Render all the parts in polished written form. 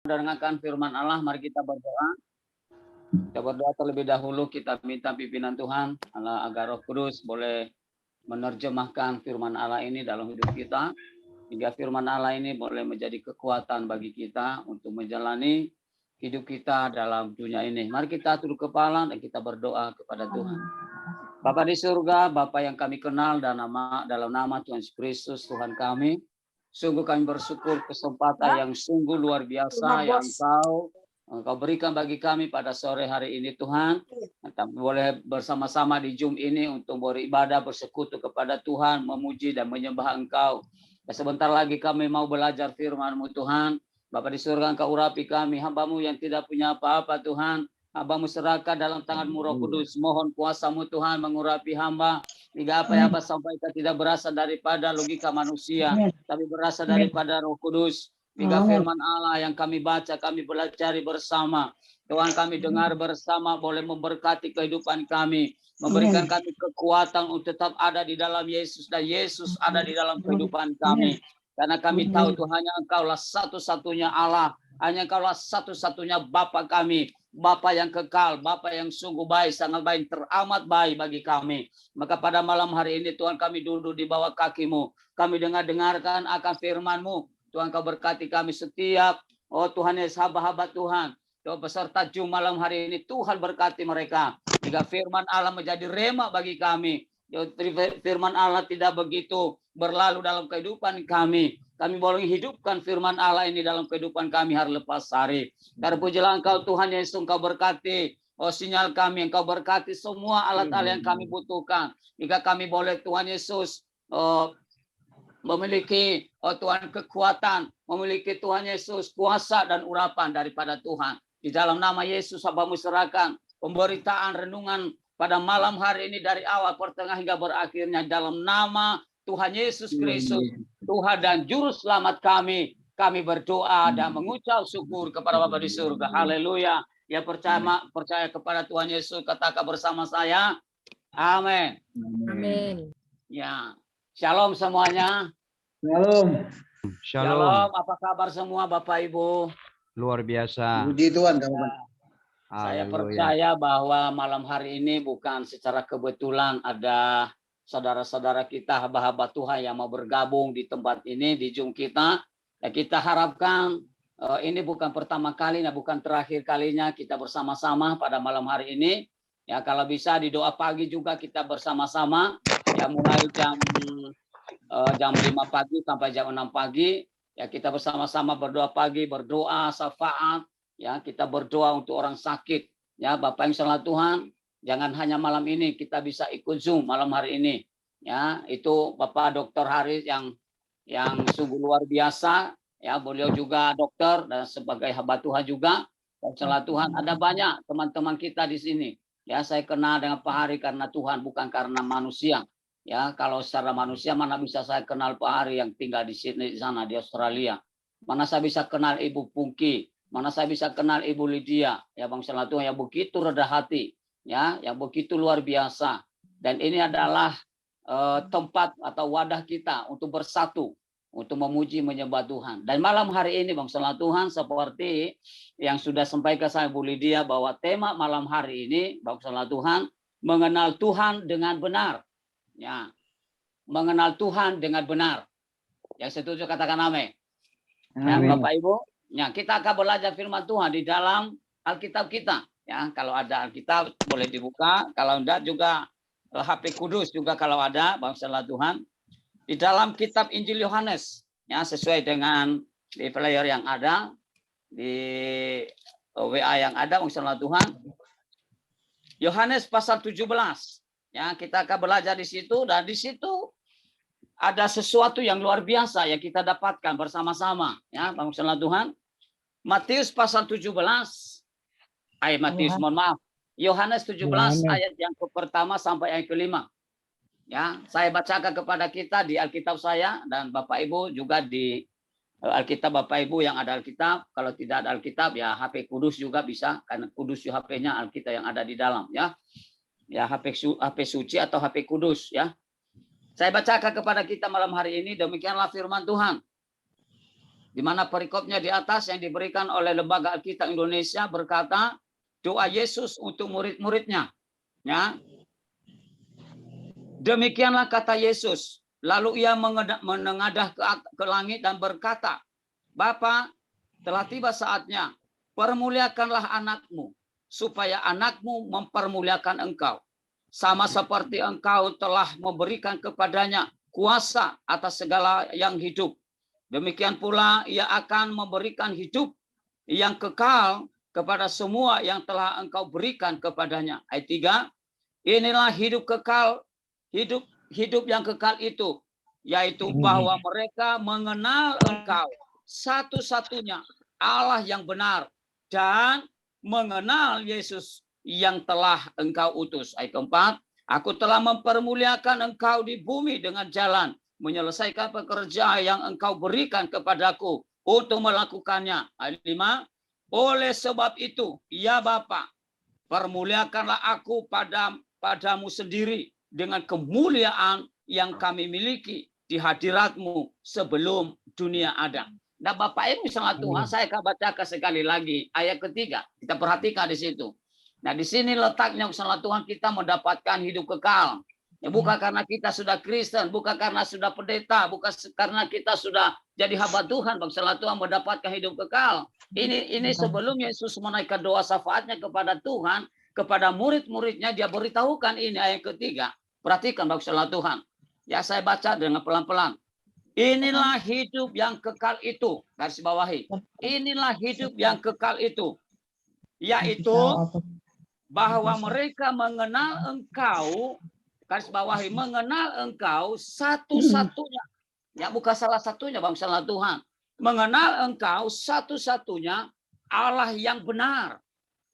mendengarkan firman Allah, mari kita berdoa. Kita berdoa terlebih dahulu, kita minta pimpinan Tuhan Allah agar Roh Kudus boleh menerjemahkan firman Allah ini dalam hidup kita, hingga firman Allah ini boleh menjadi kekuatan bagi kita untuk menjalani hidup kita dalam dunia ini. Mari kita tunduk kepala dan kita berdoa kepada Tuhan. Bapa di surga, Bapa yang kami kenal dalam nama Tuhan Yesus Kristus, Tuhan kami, sungguh kami bersyukur kesempatan yang sungguh luar biasa yang Engkau berikan bagi kami pada sore hari ini, Tuhan. Kita boleh bersama-sama di Zoom ini untuk beribadah, bersekutu kepada Tuhan, memuji dan menyembah Engkau. Dan sebentar lagi kami mau belajar firman-Mu, Tuhan. Bapa di surga, Engkau urapi kami, hamba-Mu yang tidak punya apa-apa, Tuhan. Hamba-Mu serahkan dalam tangan-Mu, Roh Kudus. Mohon kuasa-Mu, Tuhan, mengurapi hamba. Jika apa yang hamba sampaikan tidak berasal daripada logika manusia, tapi berasal daripada Roh Kudus. Jika firman Allah yang kami baca, kami pelajari bersama. Tuhan, kami dengar bersama, boleh memberkati kehidupan kami. Memberikan kami kekuatan untuk tetap ada di dalam Yesus. Dan Yesus ada di dalam kehidupan kami. Karena kami tahu Tuhan, hanya Engkaulah satu-satunya Allah. Hanya Engkaulah satu-satunya Bapa kami. Bapa yang kekal, Bapa yang sungguh baik, sangat baik, teramat baik bagi kami. Maka pada malam hari ini Tuhan, kami duduk di bawah kaki-Mu. Kami dengarkan akan firman-Mu. Tuhan, Kau berkati kami setiap, oh Tuhan Yesus, hamba-hamba Tuhan. Tuhan peserta Zoom malam hari ini, Tuhan berkati mereka. Jika firman Allah menjadi rema bagi kami. Firman Allah tidak begitu berlalu dalam kehidupan kami. Kami boleh hidupkan firman Allah ini dalam kehidupan kami hari lepas hari. Karena pujilah Engkau Tuhan Yesus, Engkau berkati. Oh, sinyal kami, Engkau berkati semua alat-alat yang kami butuhkan. Jika kami boleh Tuhan Yesus, memiliki Tuhan kekuatan, memiliki Tuhan Yesus kuasa dan urapan daripada Tuhan. Di dalam nama Yesus, hamba-Mu serahkan pemberitaan renungan pada malam hari ini dari awal, pertengahan hingga berakhirnya dalam nama Tuhan Yesus Kristus, Tuhan dan Juru Selamat kami. Kami berdoa dan mengucap syukur kepada Bapa di surga. Haleluya. Ya, percaya kepada Tuhan Yesus, katakan bersama saya. Amin. Amin. Ya. Shalom semuanya. Shalom. Shalom. Apa kabar semua Bapak Ibu? Luar biasa. Puji Tuhan, kawan. Saya percaya bahwa malam hari ini bukan secara kebetulan ada saudara-saudara kita, hamba-hamba Tuhan yang mau bergabung di tempat ini, di Zoom kita. Dan kita harapkan ini bukan pertama kalinya, bukan terakhir kalinya kita bersama-sama pada malam hari ini. Ya, kalau bisa di doa pagi juga kita bersama-sama. Ya, mulai jam 5 pagi sampai jam 6 pagi. Ya, kita bersama-sama berdoa pagi, berdoa syafaat. Ya, kita berdoa untuk orang sakit. Ya, Bapak yang salah Tuhan, jangan hanya malam ini kita bisa ikut Zoom malam hari ini. Ya, itu Bapak Dr. Haris yang sungguh luar biasa. Ya, beliau juga dokter dan sebagai hamba Tuhan juga. Dan salah Tuhan, ada banyak teman-teman kita di sini. Ya, saya kenal dengan Pak Hari karena Tuhan, bukan karena manusia. Ya, kalau secara manusia mana bisa saya kenal Pak Hari yang tinggal di sini, di sana di Australia. Mana saya bisa kenal Ibu Pungki, mana saya bisa kenal Ibu Lydia, ya Bang Salah Tuhan yang begitu rendah hati, ya, yang begitu luar biasa. Dan ini adalah tempat atau wadah kita untuk bersatu, untuk memuji menyembah Tuhan. Dan malam hari ini Bang Salah Tuhan, seperti yang sudah sampaikan saya Bu Lydia, bahwa tema malam hari ini Bang Salah Tuhan, mengenal Tuhan dengan benar. Ya, mengenal Tuhan dengan benar. Yang setuju katakan amin. Ya, Bapak Ibu, ya, kita akan belajar firman Tuhan di dalam Alkitab kita. Ya, kalau ada Alkitab boleh dibuka, kalau enggak juga HP Kudus juga kalau ada, bangsa Tuhan. Di dalam kitab Injil Yohanes, ya, sesuai dengan di player yang ada, di WA yang ada, bangsa Tuhan. Yohanes pasal 17. Ya, kita akan belajar di situ, dan di situ ada sesuatu yang luar biasa yang kita dapatkan bersama-sama, ya, bangsa Tuhan. Matius pasal 17 Yohanes 17 ayat yang pertama sampai yang kelima. Ya, saya bacakan kepada kita di Alkitab saya, dan Bapak Ibu juga di Alkitab Bapak Ibu yang ada Alkitab. Kalau tidak ada Alkitab ya HP Kudus juga bisa, karena Kudus HP-nya Alkitab yang ada di dalam, ya. Ya, HP suci atau HP Kudus, ya. Saya bacakan kepada kita malam hari ini, demikianlah firman Tuhan. Di mana perikopnya di atas yang diberikan oleh Lembaga Alkitab Indonesia berkata, doa Yesus untuk murid-muridnya. Ya. Demikianlah kata Yesus. Lalu ia menengadah ke langit dan berkata, Bapa, telah tiba saatnya, permuliakanlah anakmu, supaya anakmu mempermuliakan engkau. Sama seperti engkau telah memberikan kepadanya kuasa atas segala yang hidup. Demikian pula ia akan memberikan hidup yang kekal kepada semua yang telah engkau berikan kepadanya. Ayat 3, inilah hidup kekal, hidup yang kekal itu, yaitu bahwa mereka mengenal engkau satu-satunya Allah yang benar dan mengenal Yesus yang telah engkau utus. Ayat 4, aku telah mempermuliakan engkau di bumi dengan jalan menyelesaikan pekerjaan yang engkau berikan kepadaku untuk melakukannya. Ayat 5, oleh sebab itu, ya Bapa, permuliakanlah aku padamu sendiri dengan kemuliaan yang kami miliki di hadiratmu sebelum dunia ada. Nah, Bapak Ibu salah Tuhan, saya akan bacakan sekali lagi ayat ketiga. Kita perhatikan di situ. Nah, di sini letaknya salah Tuhan kita mendapatkan hidup kekal. Ya, bukan karena kita sudah Kristen, bukan karena sudah pendeta, bukan karena kita sudah jadi hamba Tuhan, salah Tuhan mendapatkan hidup kekal. Ini sebelum Yesus menaikkan doa syafaatnya kepada Tuhan, kepada murid-muridnya, dia beritahukan ini ayat ketiga. Perhatikan salah Tuhan. Ya, saya baca dengan pelan-pelan. Inilah hidup yang kekal itu, garis bawahi. Inilah hidup yang kekal itu, yaitu bahwa mereka mengenal engkau, garis bawahi, mengenal engkau satu-satunya. Ya, bukan salah satunya, salah Tuhan. Mengenal engkau satu-satunya Allah yang benar.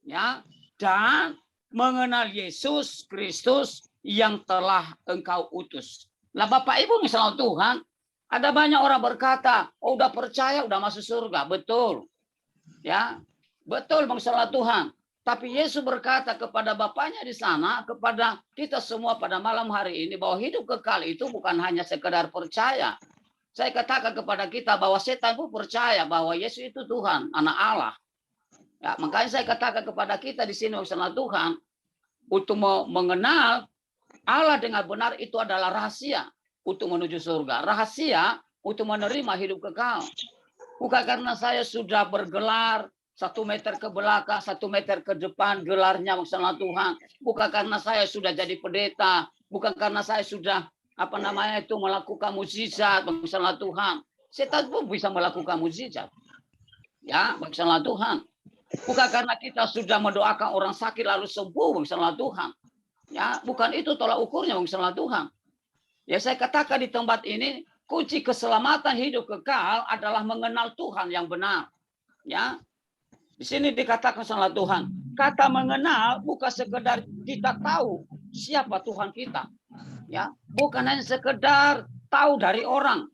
Ya, dan mengenal Yesus Kristus yang telah engkau utus. Nah, Bapak Ibu misalnya Tuhan, ada banyak orang berkata, oh udah percaya, udah masuk surga. Betul. Ya, betul salah Tuhan. Tapi Yesus berkata kepada Bapaknya di sana, kepada kita semua pada malam hari ini, bahwa hidup kekal itu bukan hanya sekedar percaya. Saya katakan kepada kita bahwa setan pun percaya bahwa Yesus itu Tuhan, anak Allah. Ya, makanya saya katakan kepada kita di sini, salah Tuhan, untuk mengenal Allah dengan benar itu adalah rahasia untuk menuju surga. Rahasia untuk menerima hidup kekal. Bukan karena saya sudah bergelar 1 meter ke belakang, 1 meter ke depan gelarnya masalah Tuhan. Bukan karena saya sudah jadi pendeta, bukan karena saya sudah melakukan mukjizat masalah Tuhan. Setan pun bisa melakukan mukjizat. Ya, masalah Tuhan. Bukan karena kita sudah mendoakan orang sakit lalu sembuh masalah Tuhan. Ya, bukan itu tolak ukurnya masalah Tuhan. Ya, saya katakan di tempat ini kunci keselamatan hidup kekal adalah mengenal Tuhan yang benar. Ya. Di sini dikatakan salah Tuhan. Kata mengenal bukan sekedar kita tahu siapa Tuhan kita. Ya, bukan hanya sekedar tahu dari orang.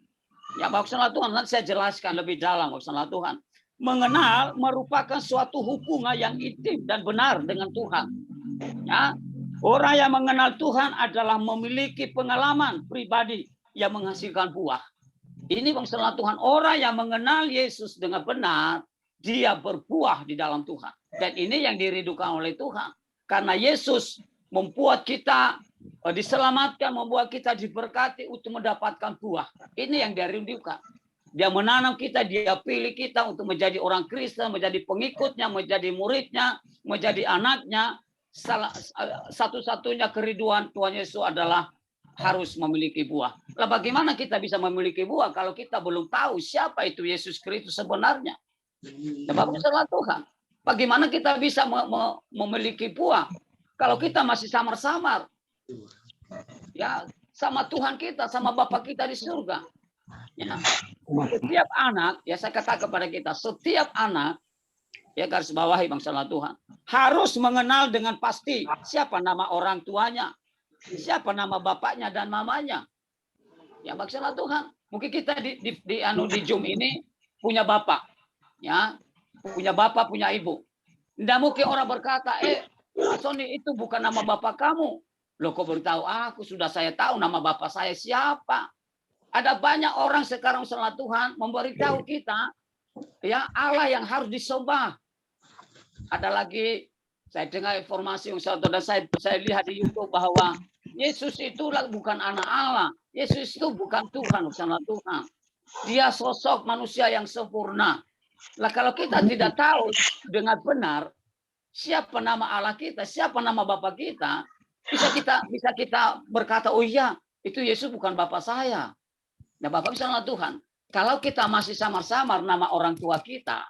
Ya, maksudnya Tuhan, nanti saya jelaskan lebih dalam maksudnya Tuhan. Mengenal merupakan suatu hubungan yang intim dan benar dengan Tuhan. Ya, orang yang mengenal Tuhan adalah memiliki pengalaman pribadi yang menghasilkan buah. Ini maksudnya Tuhan, orang yang mengenal Yesus dengan benar, dia berbuah di dalam Tuhan. Dan ini yang dirindukan oleh Tuhan. Karena Yesus membuat kita diselamatkan, membuat kita diberkati untuk mendapatkan buah. Ini yang dia rindukan. Dia menanam kita, dia pilih kita untuk menjadi orang Kristen, menjadi pengikutnya, menjadi muridnya, menjadi anaknya. Satu-satunya kerinduan Tuhan Yesus adalah harus memiliki buah. Lah bagaimana kita bisa memiliki buah kalau kita belum tahu siapa itu Yesus Kristus sebenarnya? Bapak salah Tuhan. Bagaimana kita bisa memiliki buah kalau kita masih samar-samar? Ya, sama Tuhan kita, sama Bapa kita di surga. Ya. Setiap anak, ya saya katakan kepada kita, setiap anak, ya garis bawahi salah Tuhan, harus mengenal dengan pasti siapa nama orang tuanya, siapa nama bapaknya dan mamanya. Ya maksudnya Tuhan, mungkin kita di Zoom ini punya bapak, ya, punya bapak, punya ibu. Tidak mungkin orang berkata, Sony itu bukan nama bapak kamu. Loh kok beritahu aku, sudah saya tahu nama bapak saya siapa. Ada banyak orang sekarang saudara Tuhan memberitahu kita ya Allah yang harus disembah. Ada lagi saya dengar informasi yang dan saya lihat di YouTube bahwa Yesus itu bukan anak Allah. Yesus itu bukan Tuhan, bukanlah Tuhan. Dia sosok manusia yang sempurna. Lah kalau kita tidak tahu dengan benar siapa nama Allah kita, siapa nama Bapa kita, bisa kita berkata, oh iya, itu Yesus bukan Bapa saya. Nah, Bapak misalnya Tuhan, kalau kita masih samar-samar nama orang tua kita,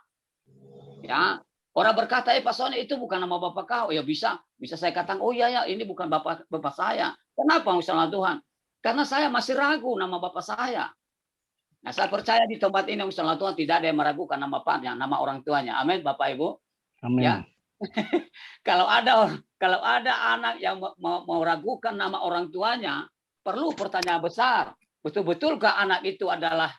ya orang berkata, Pak Sony itu bukan nama Bapak kau, ya bisa saya katakan, oh iya ya, ini bukan Bapak saya. Kenapa misalnya Tuhan? Karena saya masih ragu nama Bapak saya. Nah, saya percaya di tempat ini misalnya Tuhan tidak ada yang meragukan nama Bapaknya, nama orang tuanya. Amin, Bapak Ibu. Amin. Ya. Kalau ada anak yang meragukan nama orang tuanya, perlu pertanyaan besar. Betul-betulkah anak itu adalah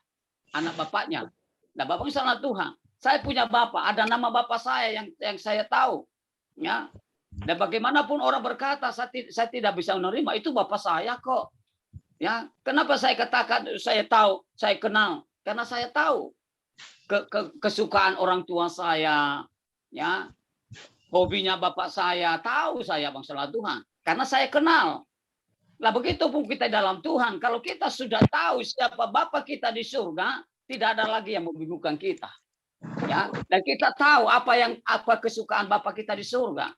anak bapaknya? Nah, Bapak misalnya Tuhan, saya punya bapak, ada nama bapak saya yang saya tahu, ya. Dan bagaimanapun orang berkata saya tidak bisa menerima, itu bapak saya kok, ya. Kenapa saya katakan saya tahu, saya kenal? Karena saya tahu kesukaan orang tua saya, ya. Hobinya bapak saya, tahu saya bangsa Tuhan, karena saya kenal. Lah begitu pun kita dalam Tuhan, kalau kita sudah tahu siapa Bapa kita di surga, tidak ada lagi yang membingungkan kita. Ya, dan kita tahu apa kesukaan Bapa kita di surga.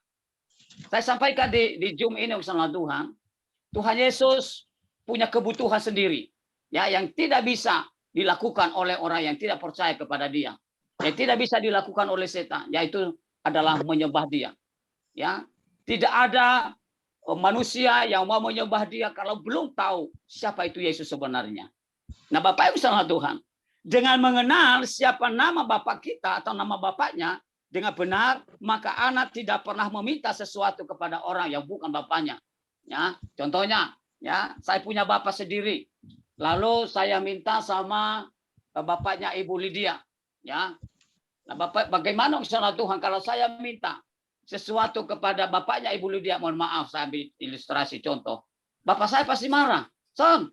Saya sampaikan di Zoom ini bersama Tuhan, Tuhan Yesus punya kebutuhan sendiri, ya, yang tidak bisa dilakukan oleh orang yang tidak percaya kepada Dia. Yang tidak bisa dilakukan oleh setan, yaitu adalah menyembah Dia. Ya, tidak ada manusia yang mau menyembah Dia kalau belum tahu siapa itu Yesus sebenarnya. Nah, Bapak Ibu saudara Tuhan, dengan mengenal siapa nama Bapak kita atau nama Bapaknya dengan benar, maka anak tidak pernah meminta sesuatu kepada orang yang bukan bapaknya. Ya, contohnya, ya, saya punya bapak sendiri. Lalu saya minta sama bapaknya Ibu Lydia, ya. Nah, Bapak, bagaimana saudara Tuhan kalau saya minta sesuatu kepada bapaknya Ibu Lydia, mohon maaf saya ambil ilustrasi contoh. Bapak saya pasti marah. Son,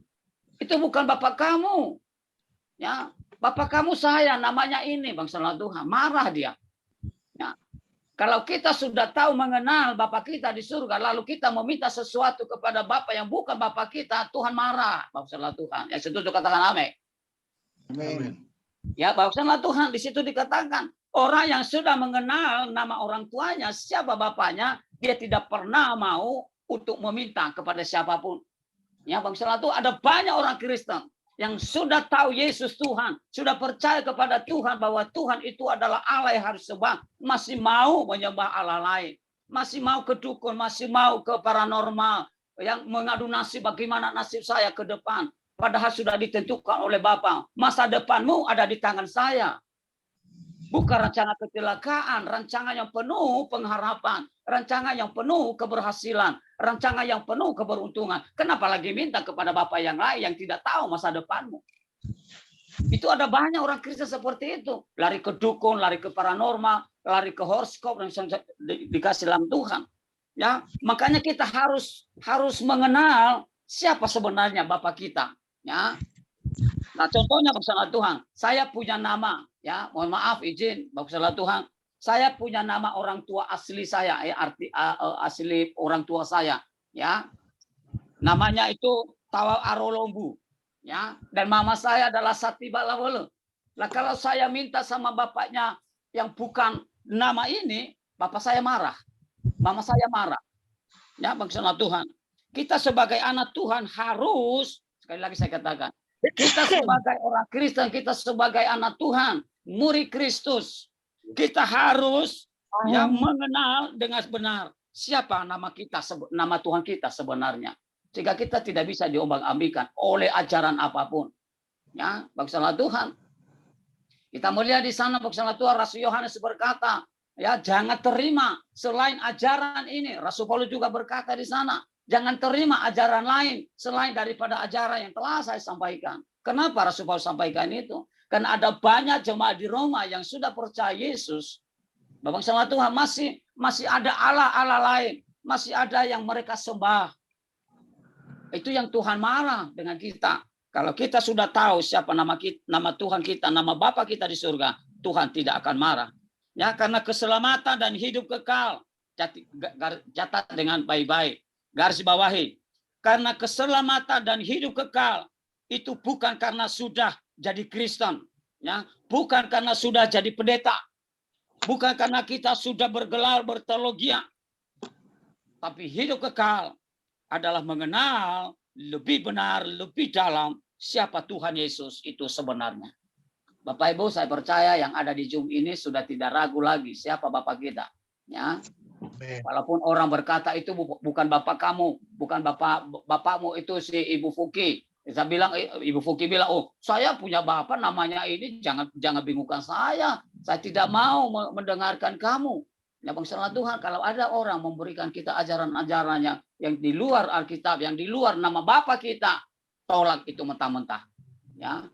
itu bukan bapak kamu. Ya, bapak kamu saya namanya ini, bangsa Tuhan. Marah dia. Ya. Kalau kita sudah tahu mengenal bapak kita di surga, lalu kita meminta sesuatu kepada bapak yang bukan bapak kita, Tuhan marah, bangsa Tuhan. Yang setuju katakan amin. Amin. Ya, bangsa Tuhan di situ dikatakan orang yang sudah mengenal nama orang tuanya, siapa bapaknya, dia tidak pernah mau untuk meminta kepada siapapun. Ya, bangsa itu ada banyak orang Kristen yang sudah tahu Yesus Tuhan, sudah percaya kepada Tuhan bahwa Tuhan itu adalah Allah yang harus sembah, masih mau menyembah Allah lain, masih mau ke dukun, masih mau ke paranormal, yang mengadu nasib bagaimana nasib saya ke depan. Padahal sudah ditentukan oleh Bapa, masa depanmu ada di tangan saya. Bukan rancangan kecelakaan, rancangan yang penuh pengharapan, rancangan yang penuh keberhasilan, rancangan yang penuh keberuntungan. Kenapa lagi minta kepada Bapak yang lain yang tidak tahu masa depanmu? Itu ada banyak orang Kristen seperti itu. Lari ke dukun, lari ke paranormal, lari ke horoskop yang dikasih dalam Tuhan. Ya, makanya kita harus mengenal siapa sebenarnya Bapak kita. Ya, nah contohnya bersama Tuhan, saya punya nama, ya, mohon maaf izin bersama Tuhan, saya punya nama orang tua asli saya, ya, asli orang tua saya, ya, namanya itu Tawa Arolombu, ya, dan mama saya adalah Sati Balawolo. Nah kalau saya minta sama bapaknya yang bukan nama ini, bapak saya marah, mama saya marah, ya, bersama Tuhan. Kita sebagai anak Tuhan harus, sekali lagi saya katakan, kita sebagai orang Kristen, kita sebagai anak Tuhan, murid Kristus, kita harus yang mengenal dengan benar siapa nama kita, nama Tuhan kita sebenarnya, sehingga kita tidak bisa diombang-ambingkan oleh ajaran apapun. Ya, bangsa Tuhan. Kita melihat di sana bangsa Tuhan, Rasul Yohanes berkata, ya, jangan terima selain ajaran ini. Rasul Paulus juga berkata di sana, jangan terima ajaran lain selain daripada ajaran yang telah saya sampaikan. Kenapa Rasul Paulus sampaikan itu? Karena ada banyak jemaat di Roma yang sudah percaya Yesus. Bapak sama Tuhan masih ada Allah lain, masih ada yang mereka sembah. Itu yang Tuhan marah dengan kita. Kalau kita sudah tahu siapa nama kita, nama Tuhan kita, nama Bapa kita di surga, Tuhan tidak akan marah. Ya, karena keselamatan dan hidup kekal. Catat dengan baik-baik. Garis bawahi. Karena keselamatan dan hidup kekal itu bukan karena sudah jadi Kristen, ya, bukan karena sudah jadi pendeta, bukan karena kita sudah bergelar berteologia, tapi hidup kekal adalah mengenal lebih benar, lebih dalam siapa Tuhan Yesus itu sebenarnya. Bapak Ibu, saya percaya yang ada di Zoom ini sudah tidak ragu lagi siapa Bapak kita. Ya, walaupun orang berkata itu bukan bapak kamu, bukan bapakmu itu si Ibu Fuki. Saya bilang, Ibu Fuki bilang, oh saya punya bapak namanya ini, jangan bingungkan saya. Saya tidak mau mendengarkan kamu. Ya bangsa Tuhan, kalau ada orang memberikan kita ajaran-ajarannya yang di luar Alkitab, yang di luar nama bapak kita, tolak itu mentah-mentah. Ya,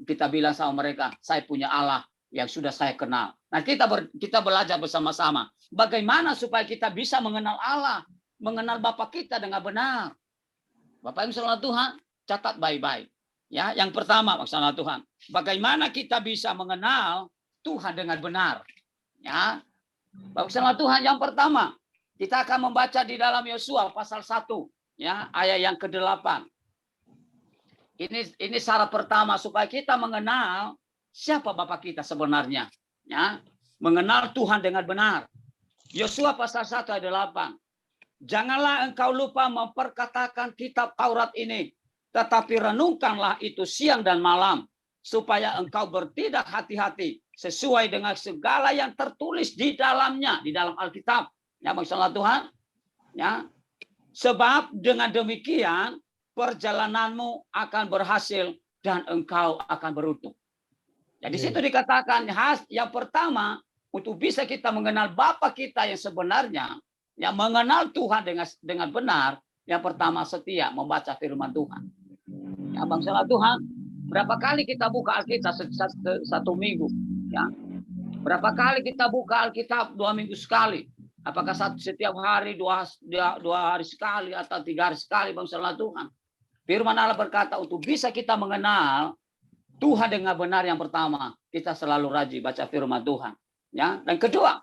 kita bilang sama mereka, saya punya Allah yang sudah saya kenal. Nah, kita belajar bersama-sama bagaimana supaya kita bisa mengenal Allah, mengenal Bapa kita dengan benar. Bapak Ibu saudara Tuhan, catat baik-baik. Ya, yang pertama maksudnya Tuhan, bagaimana kita bisa mengenal Tuhan dengan benar. Ya. Bapak saudara Tuhan, yang pertama, kita akan membaca di dalam Yosua pasal 1, ya, ayat yang ke-8. Ini syarat pertama supaya kita mengenal siapa Bapak kita sebenarnya, ya, mengenal Tuhan dengan benar. Yosua pasal 1 ayat 8. Janganlah engkau lupa memperkatakan kitab Taurat ini, tetapi renungkanlah itu siang dan malam, supaya engkau bertindak hati-hati sesuai dengan segala yang tertulis di dalamnya, di dalam Alkitab. Ya, maksudnya Tuhan, ya. Sebab dengan demikian perjalananmu akan berhasil dan engkau akan beruntung. Jadi situ dikatakan yang pertama untuk bisa kita mengenal Bapa kita yang sebenarnya, yang mengenal Tuhan dengan benar, yang pertama setia membaca firman Tuhan. Ya bangsa Tuhan, berapa kali kita buka Alkitab satu minggu? Ya, berapa kali kita buka Alkitab 2 minggu sekali? Apakah setiap hari dua hari sekali atau 3 hari sekali bangsa Tuhan? Firman Allah berkata untuk bisa kita mengenal Tuhan dengan benar, yang pertama, kita selalu rajin baca firman Tuhan. Ya, dan kedua,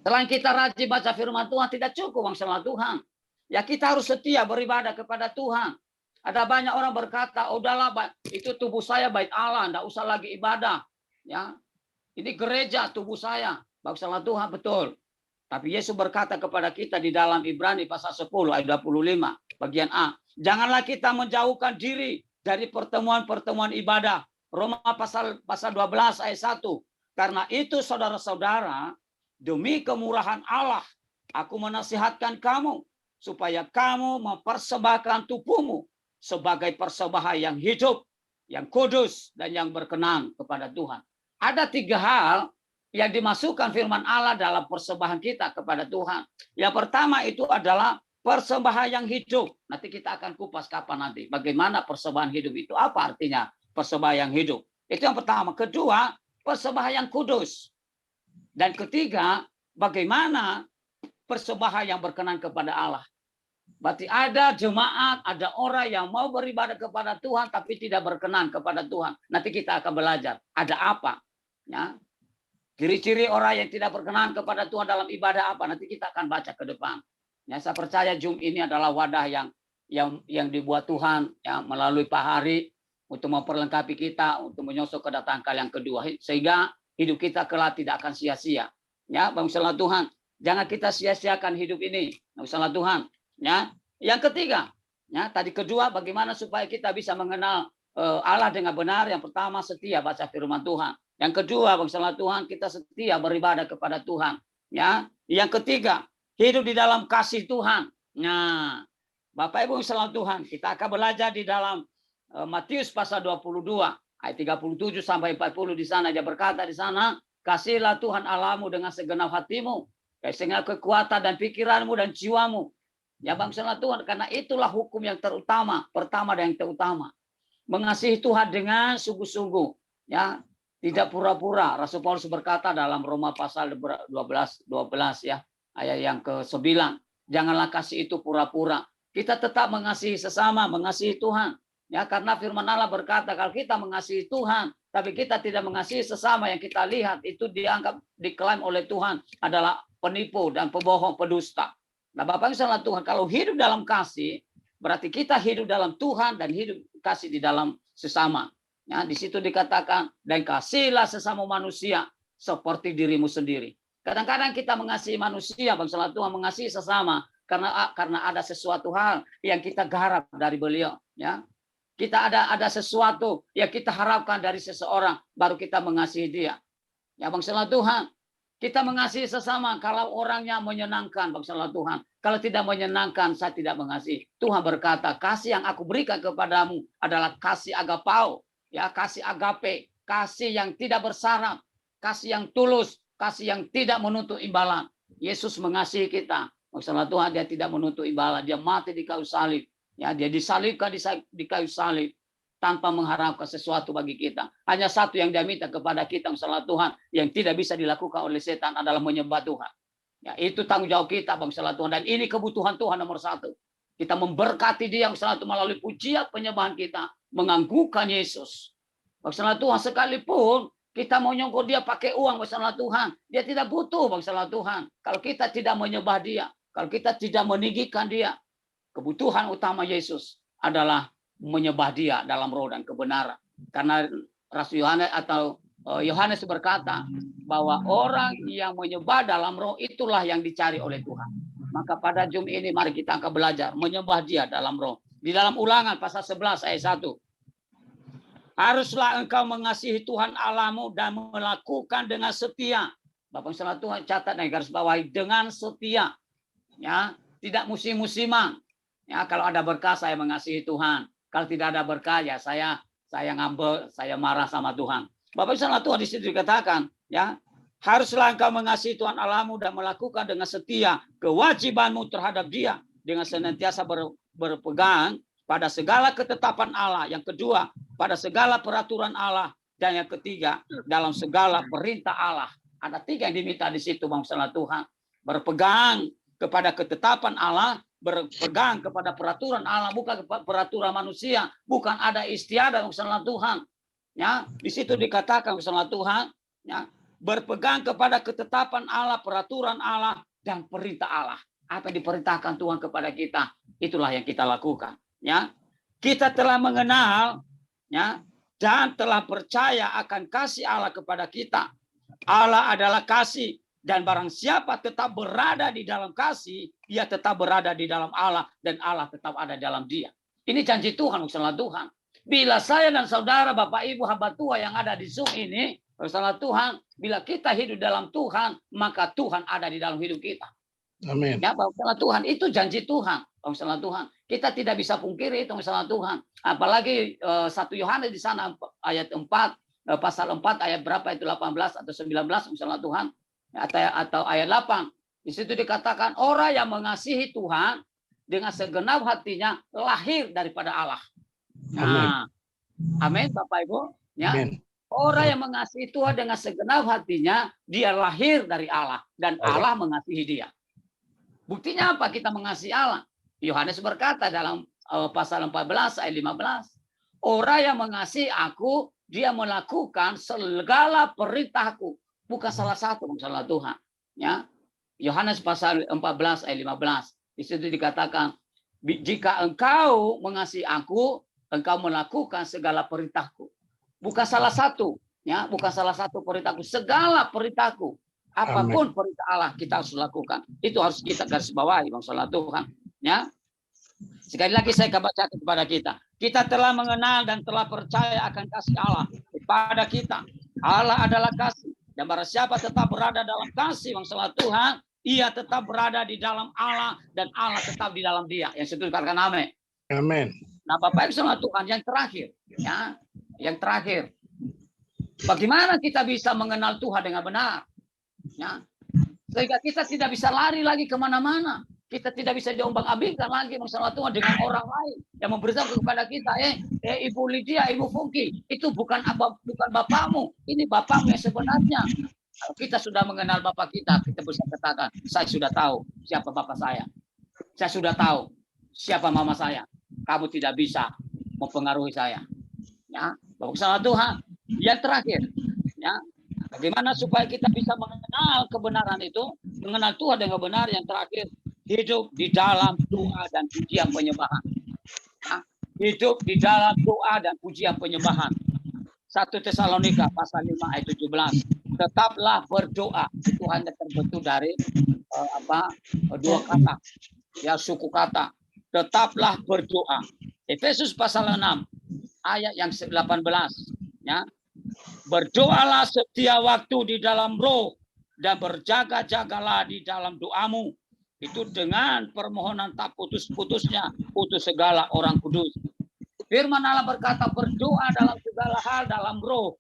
selain kita rajin baca firman Tuhan, tidak cukup masalah Tuhan. Ya, kita harus setia beribadah kepada Tuhan. Ada banyak orang berkata, oh, udahlah, itu tubuh saya bait Allah, enggak usah lagi ibadah. Ya, ini gereja tubuh saya. Masalah Tuhan, betul. Tapi Yesus berkata kepada kita di dalam Ibrani pasal 10 ayat 25, bagian A, janganlah kita menjauhkan diri dari pertemuan-pertemuan ibadah. Roma pasal 12 ayat 1. Karena itu saudara-saudara, demi kemurahan Allah, aku menasihatkan kamu supaya kamu mempersembahkan tubuhmu sebagai persembahan yang hidup, yang kudus, dan yang berkenan kepada Tuhan. Ada 3 hal yang dimasukkan firman Allah dalam persembahan kita kepada Tuhan. Yang pertama itu adalah persembahan yang hidup. Nanti kita akan kupas kapan nanti. Bagaimana persembahan hidup itu? Apa artinya persembahan yang hidup? Itu yang pertama. Kedua, persembahan yang kudus. Dan ketiga, bagaimana persembahan yang berkenan kepada Allah. Berarti ada jemaat, ada orang yang mau beribadah kepada Tuhan, tapi tidak berkenan kepada Tuhan. Nanti kita akan belajar. Ada apa? Ya. Ciri-ciri orang yang tidak berkenan kepada Tuhan dalam ibadah apa? Nanti kita akan baca ke depan. Ya, saya percaya Zoom ini adalah wadah yang dibuat Tuhan yang melalui Pak Hari untuk memperlengkapi kita untuk menyosok kedatangan kali yang kedua, sehingga hidup kita kelak tidak akan sia-sia. Ya, bangsa Tuhan, jangan kita sia-siakan hidup ini, bangsa Tuhan. Ya, yang ketiga, ya tadi kedua, bagaimana supaya kita bisa mengenal Allah dengan benar? Yang pertama, setia baca firman Tuhan. Yang kedua, bangsa Tuhan, kita setia beribadah kepada Tuhan. Ya, yang ketiga, hidup di dalam kasih Tuhan. Nah, Bapak Ibu salam Tuhan, kita akan belajar di dalam Matius pasal 22 ayat 37 sampai 40. Di sana dia berkata, di sana, kasihlah Tuhan Allahmu dengan segenap hatimu, dengan kekuatan dan pikiranmu dan jiwamu. Ya bangsa Tuhan, karena itulah hukum yang terutama, pertama dan yang terutama. Mengasihi Tuhan dengan sungguh-sungguh, ya, tidak pura-pura. Rasul Paulus berkata dalam Roma pasal 12 ya, ayat yang ke-9. Janganlah kasih itu pura-pura. Kita tetap mengasihi sesama, mengasihi Tuhan. Ya, karena firman Allah berkata kalau kita mengasihi Tuhan, tapi kita tidak mengasihi sesama yang kita lihat, itu dianggap diklaim oleh Tuhan adalah penipu dan pembohong, pedusta. Nah, Bapak salah Tuhan, kalau hidup dalam kasih, berarti kita hidup dalam Tuhan dan hidup kasih di dalam sesama. Ya, di situ dikatakan, dan kasihlah sesama manusia seperti dirimu sendiri. Kadang-kadang kita mengasihi manusia, Bang salah Tuhan, mengasihi sesama karena ada sesuatu hal yang kita garap dari beliau. Ya, kita ada sesuatu yang kita harapkan dari seseorang, baru kita mengasihi dia. Ya, bangsa Tuhan, kita mengasihi sesama kalau orangnya menyenangkan, bangsa Tuhan. Kalau tidak menyenangkan, saya tidak mengasihi. Tuhan berkata, kasih yang aku berikan kepadamu adalah kasih agapao, ya, kasih agape, kasih yang tidak bersyarat, kasih yang tulus, kasih yang tidak menuntut imbalan. Yesus mengasihi kita, bangsa Tuhan, dia tidak menuntut imbalan, dia mati di kayu salib. Ya, dia disalibkan di kayu salib tanpa mengharapkan sesuatu bagi kita. Hanya satu yang dia minta kepada kita, masalah Tuhan, yang tidak bisa dilakukan oleh setan adalah menyembah Tuhan. Ya, itu tanggung jawab kita, masalah Tuhan. Dan ini kebutuhan Tuhan nomor satu. Kita memberkati dia, masalah Tuhan, melalui pujian penyembahan kita, menganggukkan Yesus. Masalah Tuhan, sekalipun kita mau nyongkok dia pakai uang, masalah Tuhan, dia tidak butuh, masalah Tuhan. Kalau kita tidak menyembah dia, kalau kita tidak meninggikan dia, kebutuhan utama Yesus adalah menyembah dia dalam roh dan kebenaran. Karena Rasul Yohanes atau Yohanes berkata bahwa orang yang menyembah dalam roh itulah yang dicari oleh Tuhan. Maka pada Jum ini mari kita akan belajar menyembah dia dalam roh. Di dalam Ulangan pasal 11 ayat 1. Haruslah engkau mengasihi Tuhan Allahmu dan melakukan dengan setia. Bapak salah Tuhan catat dan garis bawahi, dengan setia. Ya, tidak musim-musiman. Ya, kalau ada berkah saya mengasihi Tuhan. Kalau tidak ada berkah ya saya ngambek, saya marah sama Tuhan. Bapak salah Tuhan di situ dikatakan, ya, haruslah engkau mengasihi Tuhan Allahmu dan melakukan dengan setia kewajibanmu terhadap Dia dengan senantiasa berpegang pada segala ketetapan Allah. Yang kedua, pada segala peraturan Allah, dan yang ketiga, dalam segala perintah Allah. Ada 3 yang diminta di situ, Bang salah Tuhan. Berpegang kepada ketetapan Allah, berpegang kepada peraturan Allah, bukan peraturan manusia, bukan ada istiadat masalah Tuhan. Ya, di situ dikatakan masalah Tuhan, ya, berpegang kepada ketetapan Allah, peraturan Allah dan perintah Allah. Apa yang diperintahkan Tuhan kepada kita, itulah yang kita lakukan. Ya, kita telah mengenal, ya, dan telah percaya akan kasih Allah kepada kita. Allah adalah kasih. Dan barang siapa tetap berada di dalam kasih, dia tetap berada di dalam Allah, dan Allah tetap ada dalam dia. Ini janji Tuhan, masalah Tuhan. Bila saya dan saudara, Bapak Ibu, hamba Tuhan yang ada di Zoom ini, masalah Tuhan, bila kita hidup dalam Tuhan, maka Tuhan ada di dalam hidup kita. Amin. Ya, masalah Tuhan, itu janji Tuhan, masalah Tuhan. Kita tidak bisa pungkiri itu, masalah Tuhan. Apalagi 1 Yohanes di sana ayat 4, pasal 4 ayat berapa itu, 18 atau 19, masalah Tuhan. Atau ayat 8. Di situ dikatakan orang yang mengasihi Tuhan dengan segenap hatinya lahir daripada Allah. Nah, amin Bapak Ibu. Ya. Amin. Orang yang mengasihi Tuhan dengan segenap hatinya, dia lahir dari Allah dan Allah mengasihi dia. Buktinya apa kita mengasihi Allah? Yohanes berkata dalam pasal 14 ayat 15, orang yang mengasihi aku, dia melakukan segala perintahku. Bukan salah satu, salah Tuhan. Ya, Yohanes pasal 14 ayat 15. Di situ dikatakan, jika engkau mengasihi aku, engkau melakukan segala perintahku. Bukan salah satu, ya, bukan salah satu perintahku, segala perintahku. Apapun perintah Allah kita harus lakukan. Itu harus kita garis bawahi, salah Tuhan. Ya. Sekali lagi saya baca kepada kita. Kita telah mengenal dan telah percaya akan kasih Allah kepada kita. Allah adalah kasih. Dan barang siapa tetap berada dalam kasih masalah Tuhan, ia tetap berada di dalam Allah dan Allah tetap di dalam dia. Yang itu dikatakan amin. Amin. Nah, Bapak Ibu saudara Tuhan, yang terakhir, ya, yang terakhir, bagaimana kita bisa mengenal Tuhan dengan benar? Ya, sehingga kita tidak bisa lari lagi kemana-mana. Kita tidak bisa diombang-ambingkan lagi masalah Tuhan dengan orang lain yang memberitahu kepada kita, Ibu Lydia, Ibu Fungki, itu bukan bapakmu, ini bapakmu yang sebenarnya. Kalau kita sudah mengenal bapak kita bisa katakan, saya sudah tahu siapa bapak saya. Saya sudah tahu siapa mama saya. Kamu tidak bisa mempengaruhi saya. Ya, Bapak salah Tuhan. Yang terakhir, ya, bagaimana supaya kita bisa mengenal kebenaran itu, mengenal Tuhan dengan benar. Yang terakhir, hidup di dalam doa dan pujian penyembahan. Ya, hidup di dalam doa dan pujian penyembahan. 1 Tesalonika pasal 5 ayat 17. Tetaplah berdoa. Itu hanya terbentuk dari dua kata, ya, suku kata. Tetaplah berdoa. Efesus pasal 6 ayat yang 18, ya. Berdoalah setiap waktu di dalam roh dan berjaga-jagalah di dalam doamu. Itu dengan permohonan tak putus-putusnya untuk segala orang kudus. Firman Allah berkata berdoa dalam segala hal dalam roh.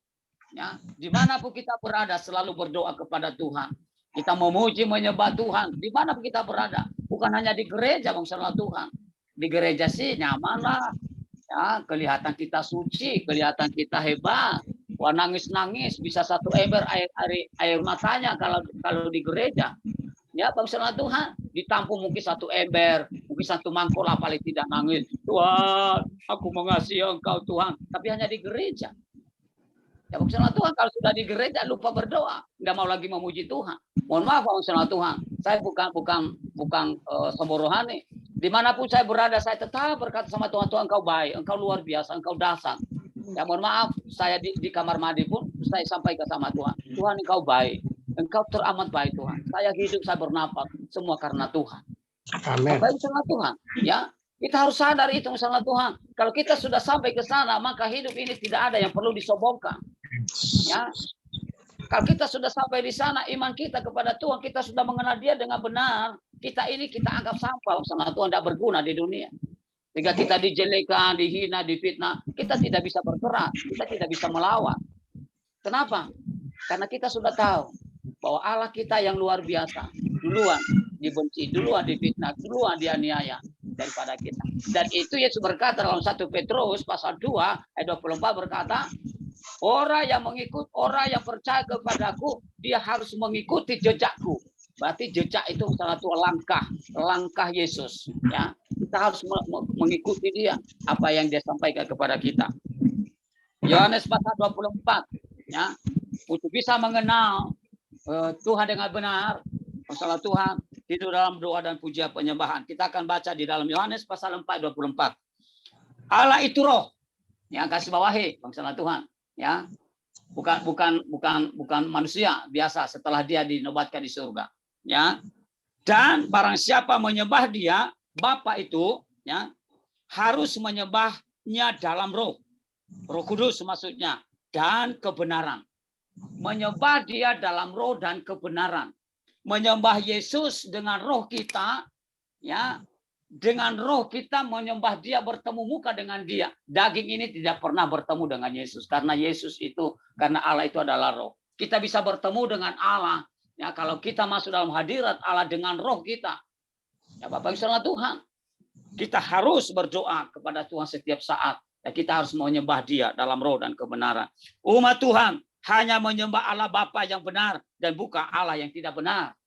Ya, dimanapun kita berada selalu berdoa kepada Tuhan. Kita memuji menyembah Tuhan dimanapun kita berada. Bukan hanya di gereja, maksudnya Tuhan. Di gereja sih nyaman lah. Ya, kelihatan kita suci, kelihatan kita hebat. Wah, nangis-nangis bisa 1 ember air matanya kalau di gereja. Ya, maksudnya Tuhan ditampung mungkin 1 ember, mungkin 1 mangkok lah paling tidak nangis. Tuhan, aku mengasihi Engkau Tuhan. Tapi hanya di gereja. Ya, maksudnya Tuhan kalau sudah di gereja lupa berdoa, nggak mau lagi memuji Tuhan. Mohon maaf, maksudnya Tuhan. Saya bukan sombong rohani. Dimanapun saya berada, saya tetap berkata sama Tuhan, Tuhan Engkau baik, Engkau luar biasa, Engkau dahsyat. Ya, mohon maaf, saya di kamar mandi pun saya sampaikan sama Tuhan, Tuhan Engkau baik, Engkau teramat baik Tuhan. Saya hidup, saya bernapas, semua karena Tuhan. Amin. Baik sama Tuhan, ya. Kita harus sadar itu sama Tuhan. Kalau kita sudah sampai ke sana, maka hidup ini tidak ada yang perlu disombongkan. Ya. Kalau kita sudah sampai di sana, iman kita kepada Tuhan, kita sudah mengenal Dia dengan benar. Kita anggap sampah sama Tuhan, tidak berguna di dunia. Jika kita dijelekan, dihina, difitnah, kita tidak bisa bergerak, kita tidak bisa melawan. Kenapa? Karena kita sudah tahu bahwa Allah kita yang luar biasa, duluan dibenci, duluan difitnah, duluan dianiaya daripada kita. Dan itu Yesus berkata dalam 1 Petrus pasal 2 ayat 24 berkata, orang yang percaya kepadaku, dia harus mengikuti jejakku. Berarti jejak itu salah satu langkah Yesus. Ya, kita harus mengikuti Dia, apa yang Dia sampaikan kepada kita. Yohanes pasal 24, ya, untuk bisa mengenal Tuhan dengan benar, masalah Tuhan itu dalam doa dan pujian penyembahan. Kita akan baca di dalam Yohanes pasal 4 24. Allah itu roh. Ya, kasih bawahi masalah Tuhan, ya. Bukan manusia biasa setelah Dia dinobatkan di surga. Ya, dan barang siapa menyembah Dia, Bapa itu, ya, harus menyembahnya dalam roh kudus maksudnya, dan kebenaran. Menyembah Dia dalam roh dan kebenaran. Menyembah Yesus dengan roh kita, ya, dengan roh kita menyembah Dia, bertemu muka dengan Dia. Daging ini tidak pernah bertemu dengan Yesus, karena Yesus itu, karena Allah itu adalah roh. Kita bisa bertemu dengan Allah. Ya, kalau kita masuk dalam hadirat Allah dengan roh kita, ya Bapak Ibu Tuhan, kita harus berdoa kepada Tuhan setiap saat. Ya, kita harus menyembah Dia dalam roh dan kebenaran. Umat Tuhan hanya menyembah Allah Bapa yang benar dan bukan Allah yang tidak benar.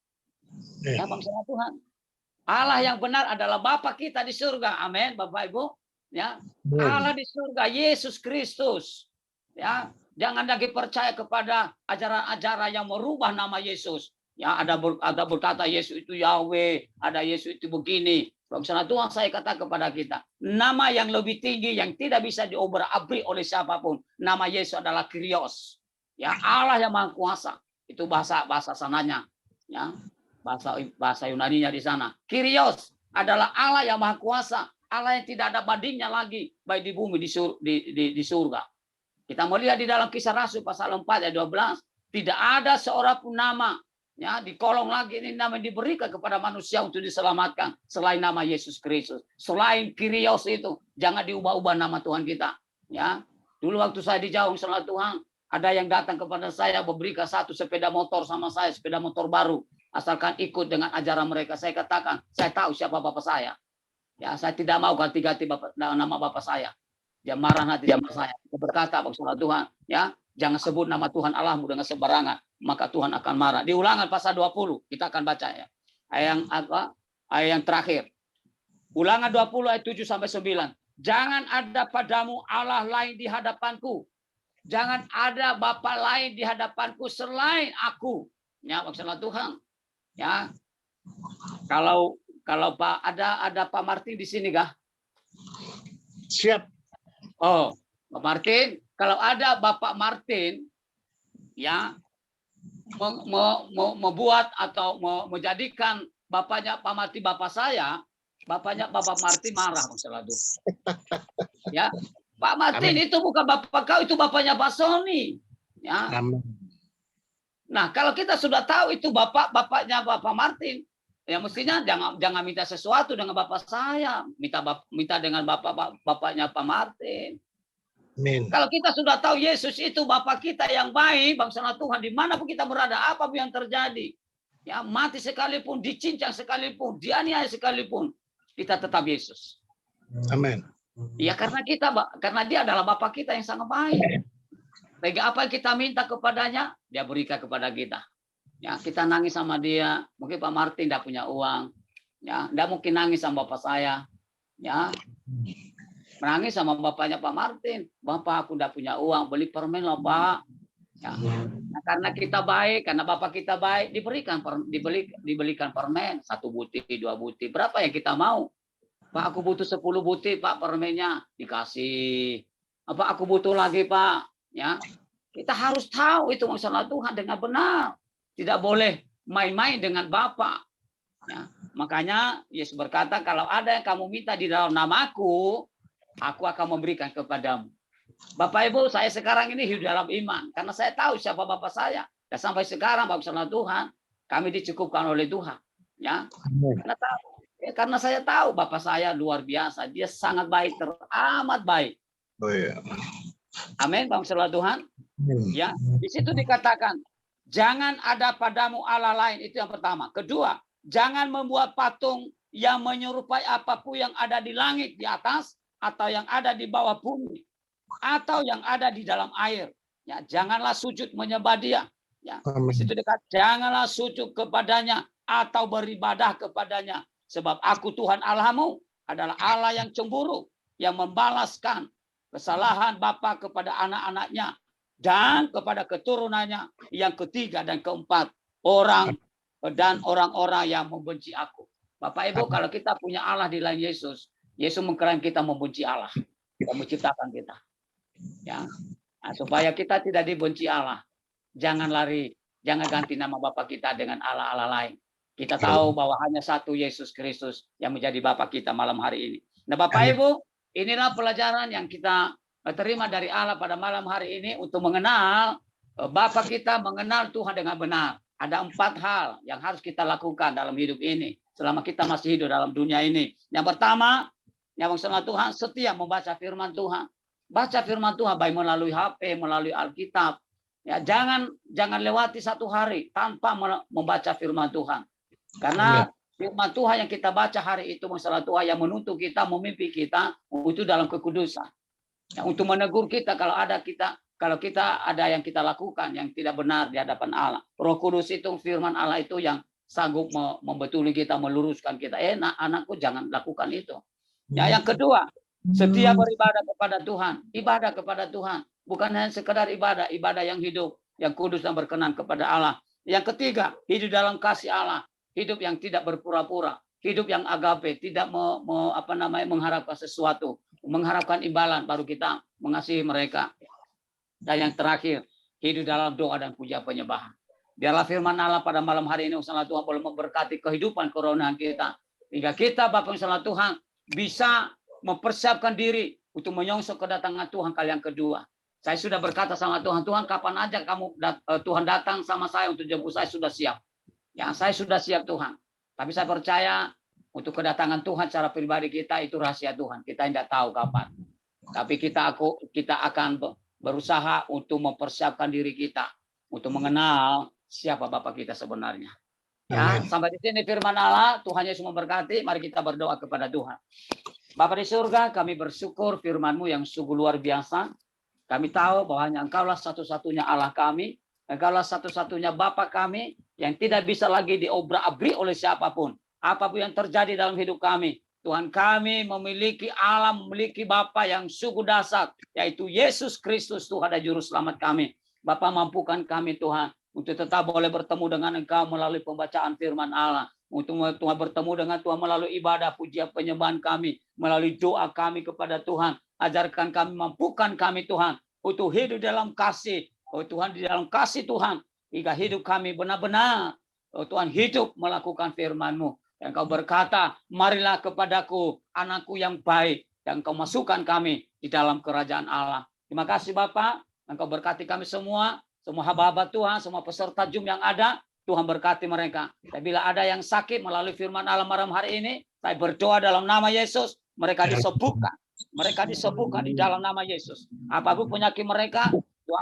Ya, bangsa Tuhan. Allah yang benar adalah Bapa kita di surga. Amin, Bapak Ibu. Ya, Allah di surga, Yesus Kristus. Ya, jangan lagi percaya kepada ajaran-ajaran yang merubah nama Yesus. Ya, ada berkata Yesus itu Yahweh, ada Yesus itu begini. Bangsa Tuhan, saya kata kepada kita, nama yang lebih tinggi yang tidak bisa diobrak-abrik oleh siapapun, nama Yesus adalah Kyrios. Ya, Allah yang Maha Kuasa. Itu bahasa sananya. Ya, bahasa Yunaninya di sana. Kyrios adalah Allah yang Maha Kuasa, Allah yang tidak ada bandingnya lagi, baik di bumi di surga. Kita melihat di dalam Kisah Rasul pasal 4 ayat 12, tidak ada seorang pun nama, ya, di kolong lagi ini nama yang diberikan kepada manusia untuk diselamatkan selain nama Yesus Kristus. Selain Kyrios itu, jangan diubah-ubah nama Tuhan kita. Ya, dulu waktu saya dijauh sama Tuhan, ada yang datang kepada saya memberikan 1 sepeda motor sama saya, sepeda motor baru. Asalkan ikut dengan ajaran mereka. Saya katakan, saya tahu siapa bapak saya. Ya, saya tidak mau ganti-ganti nama bapak saya. Dia marah hati sama saya. Dia berkata, maksudnya Tuhan, ya, jangan sebut nama Tuhan Allahmu dengan sembarangan, maka Tuhan akan marah. Di Ulangan pasal 20, kita akan baca ya. Ayat yang terakhir. Ulangan 20 ayat 7 sampai 9. Jangan ada padamu Allah lain di hadapanku. Jangan ada bapa lain di hadapanku selain aku. Ya, maksudnya Tuhan. Ya. Kalau Pak ada Pak Martin di sini kah? Siap. Oh, Pak Martin, kalau ada Bapak Martin ya membuat atau menjadikan bapaknya Pak Martin bapak saya, bapaknya Bapak Martin marah selalu. Ya, Pak Martin Amin. itu bukan bapak kau, itu bapaknya Pak Sony. Ya. Amin. Nah, kalau kita sudah tahu itu bapaknya Bapak Martin, ya mestinya jangan minta sesuatu dengan bapak saya, minta dengan bapaknya Pak Martin. Amin. Kalau kita sudah tahu Yesus itu Bapa kita yang baik, bangsa Tuhan, dimanapun kita berada, apapun yang terjadi, ya mati sekalipun, dicincang sekalipun, dianiaya sekalipun, kita tetap Yesus. Amin. Ya karena dia adalah Bapa kita yang sangat baik. Bagi apa yang kita minta kepadanya, dia berikan kepada kita. Ya kita nangis sama dia, mungkin Pak Martin tidak punya uang, ya tidak mungkin nangis sama bapak saya, ya. Menangis sama bapaknya Pak Martin, Bapak aku tidak punya uang, beli permen lah Pak. Ya. Nah, karena kita baik, karena bapak kita baik, dibelikan permen 1 butir, 2 butir, berapa yang kita mau? Pak aku butuh 10 butir Pak permennya, dikasih. Apa aku butuh lagi Pak? Ya, kita harus tahu itu masalah Tuhan dengan benar, tidak boleh main-main dengan Bapak. Ya. Makanya Yesus berkata kalau ada yang kamu minta di dalam namaku, aku akan memberikan kepadamu. Bapak Ibu, saya sekarang ini hidup dalam iman. Karena saya tahu siapa Bapak saya. Dan sampai sekarang, Bapak Tuhan, kami dicukupkan oleh Tuhan. Ya, karena saya tahu Bapak saya luar biasa. Dia sangat baik, teramat baik. Oh iya. Amin, Bapak Tuhan. Ya, di situ dikatakan, jangan ada padamu Allah lain. Itu yang pertama. Kedua, jangan membuat patung yang menyerupai apapun yang ada di langit di atas, atau yang ada di bawah bumi, atau yang ada di dalam air. Ya, janganlah sujud menyembah dia. Ya, di situ dekat, janganlah sujud kepadanya atau beribadah kepadanya, sebab aku Tuhan Allahmu adalah Allah yang cemburu, yang membalaskan kesalahan bapa kepada anak-anaknya dan kepada keturunannya yang ketiga dan keempat, orang-orang yang membenci aku. Bapak Ibu, kalau kita punya Allah di lain Yesus mengklaim kita membenci Allah yang menciptakan kita. Ya. Nah, supaya kita tidak dibenci Allah, jangan lari, jangan ganti nama Bapa kita dengan Allah-Allah lain. Kita tahu bahwa hanya satu Yesus Kristus yang menjadi Bapa kita malam hari ini. Nah, Bapak Ibu, inilah pelajaran yang kita terima dari Allah pada malam hari ini untuk mengenal Bapa kita, mengenal Tuhan dengan benar. Ada 4 hal yang harus kita lakukan dalam hidup ini selama kita masih hidup dalam dunia ini. Yang pertama, yang maksudnya Tuhan setia membaca firman Tuhan. Baca firman Tuhan baik melalui HP, melalui Alkitab. Ya, jangan lewati 1 hari tanpa membaca firman Tuhan. Karena firman Tuhan yang kita baca hari itu masalah Tuhan yang menuntut kita, memimpin kita itu dalam kekudusan. Ya, untuk menegur kita kalau kita ada yang kita lakukan yang tidak benar di hadapan Allah. Roh Kudus itu, firman Allah itu yang sanggup membetuli kita, meluruskan kita. Anakku jangan lakukan itu. Ya, yang kedua, setia beribadah kepada Tuhan. Ibadah kepada Tuhan. Bukan hanya sekedar ibadah yang hidup, yang kudus dan berkenan kepada Allah. Yang ketiga, hidup dalam kasih Allah. Hidup yang tidak berpura-pura. Hidup yang agape, tidak mengharapkan sesuatu. Mengharapkan imbalan, baru kita mengasihi mereka. Dan yang terakhir, hidup dalam doa dan puja penyembahan. Biarlah firman Allah pada malam hari ini, Tuhan boleh memberkati kehidupan corona kita. Hingga kita, Bapak Tuhan, bisa mempersiapkan diri untuk menyongsong kedatangan Tuhan kali yang kedua. Saya sudah berkata sama Tuhan, Tuhan kapan aja Tuhan datang sama saya untuk jemput saya sudah siap. Ya, saya sudah siap Tuhan. Tapi saya percaya untuk kedatangan Tuhan secara pribadi kita itu rahasia Tuhan. Kita tidak tahu kapan. Tapi kita akan berusaha untuk mempersiapkan diri kita untuk mengenal siapa Bapak kita sebenarnya. Ya, sampai di sini firman Allah. Tuhan Yesus memberkati. Mari kita berdoa kepada Tuhan. Bapa di surga, kami bersyukur firman-Mu yang sungguh luar biasa. Kami tahu bahwa hanya Engkaulah satu-satunya Allah kami. Engkaulah satu-satunya Bapa kami yang tidak bisa lagi diobrak-abrik oleh siapapun. Apapun yang terjadi dalam hidup kami, Tuhan, kami memiliki Allah, memiliki Bapa yang sungguh dahsyat, yaitu Yesus Kristus, Tuhan dan Juru Selamat kami. Bapa, mampukan kami Tuhan, untuk tetap boleh bertemu dengan Engkau melalui pembacaan firman Allah. Untuk Tuhan bertemu dengan Tuhan melalui ibadah, pujian, penyembahan kami, melalui doa kami kepada Tuhan. Ajarkan kami, mampukan kami Tuhan, untuk hidup dalam kasih. Oh Tuhan, di dalam kasih Tuhan, hingga hidup kami benar-benar, oh Tuhan, hidup melakukan firman-Mu. Dan Kau berkata, marilah kepadaku anakku yang baik, dan Kau masukkan kami di dalam kerajaan Allah. Terima kasih Bapak, Engkau berkati kami semua hamba-hamba Tuhan, semua peserta Zoom yang ada, Tuhan berkati mereka. Dan bila ada yang sakit melalui firman Allah malam hari ini, saya berdoa dalam nama Yesus, mereka disembuhkan. Mereka disembuhkan di dalam nama Yesus. Apapun penyakit mereka,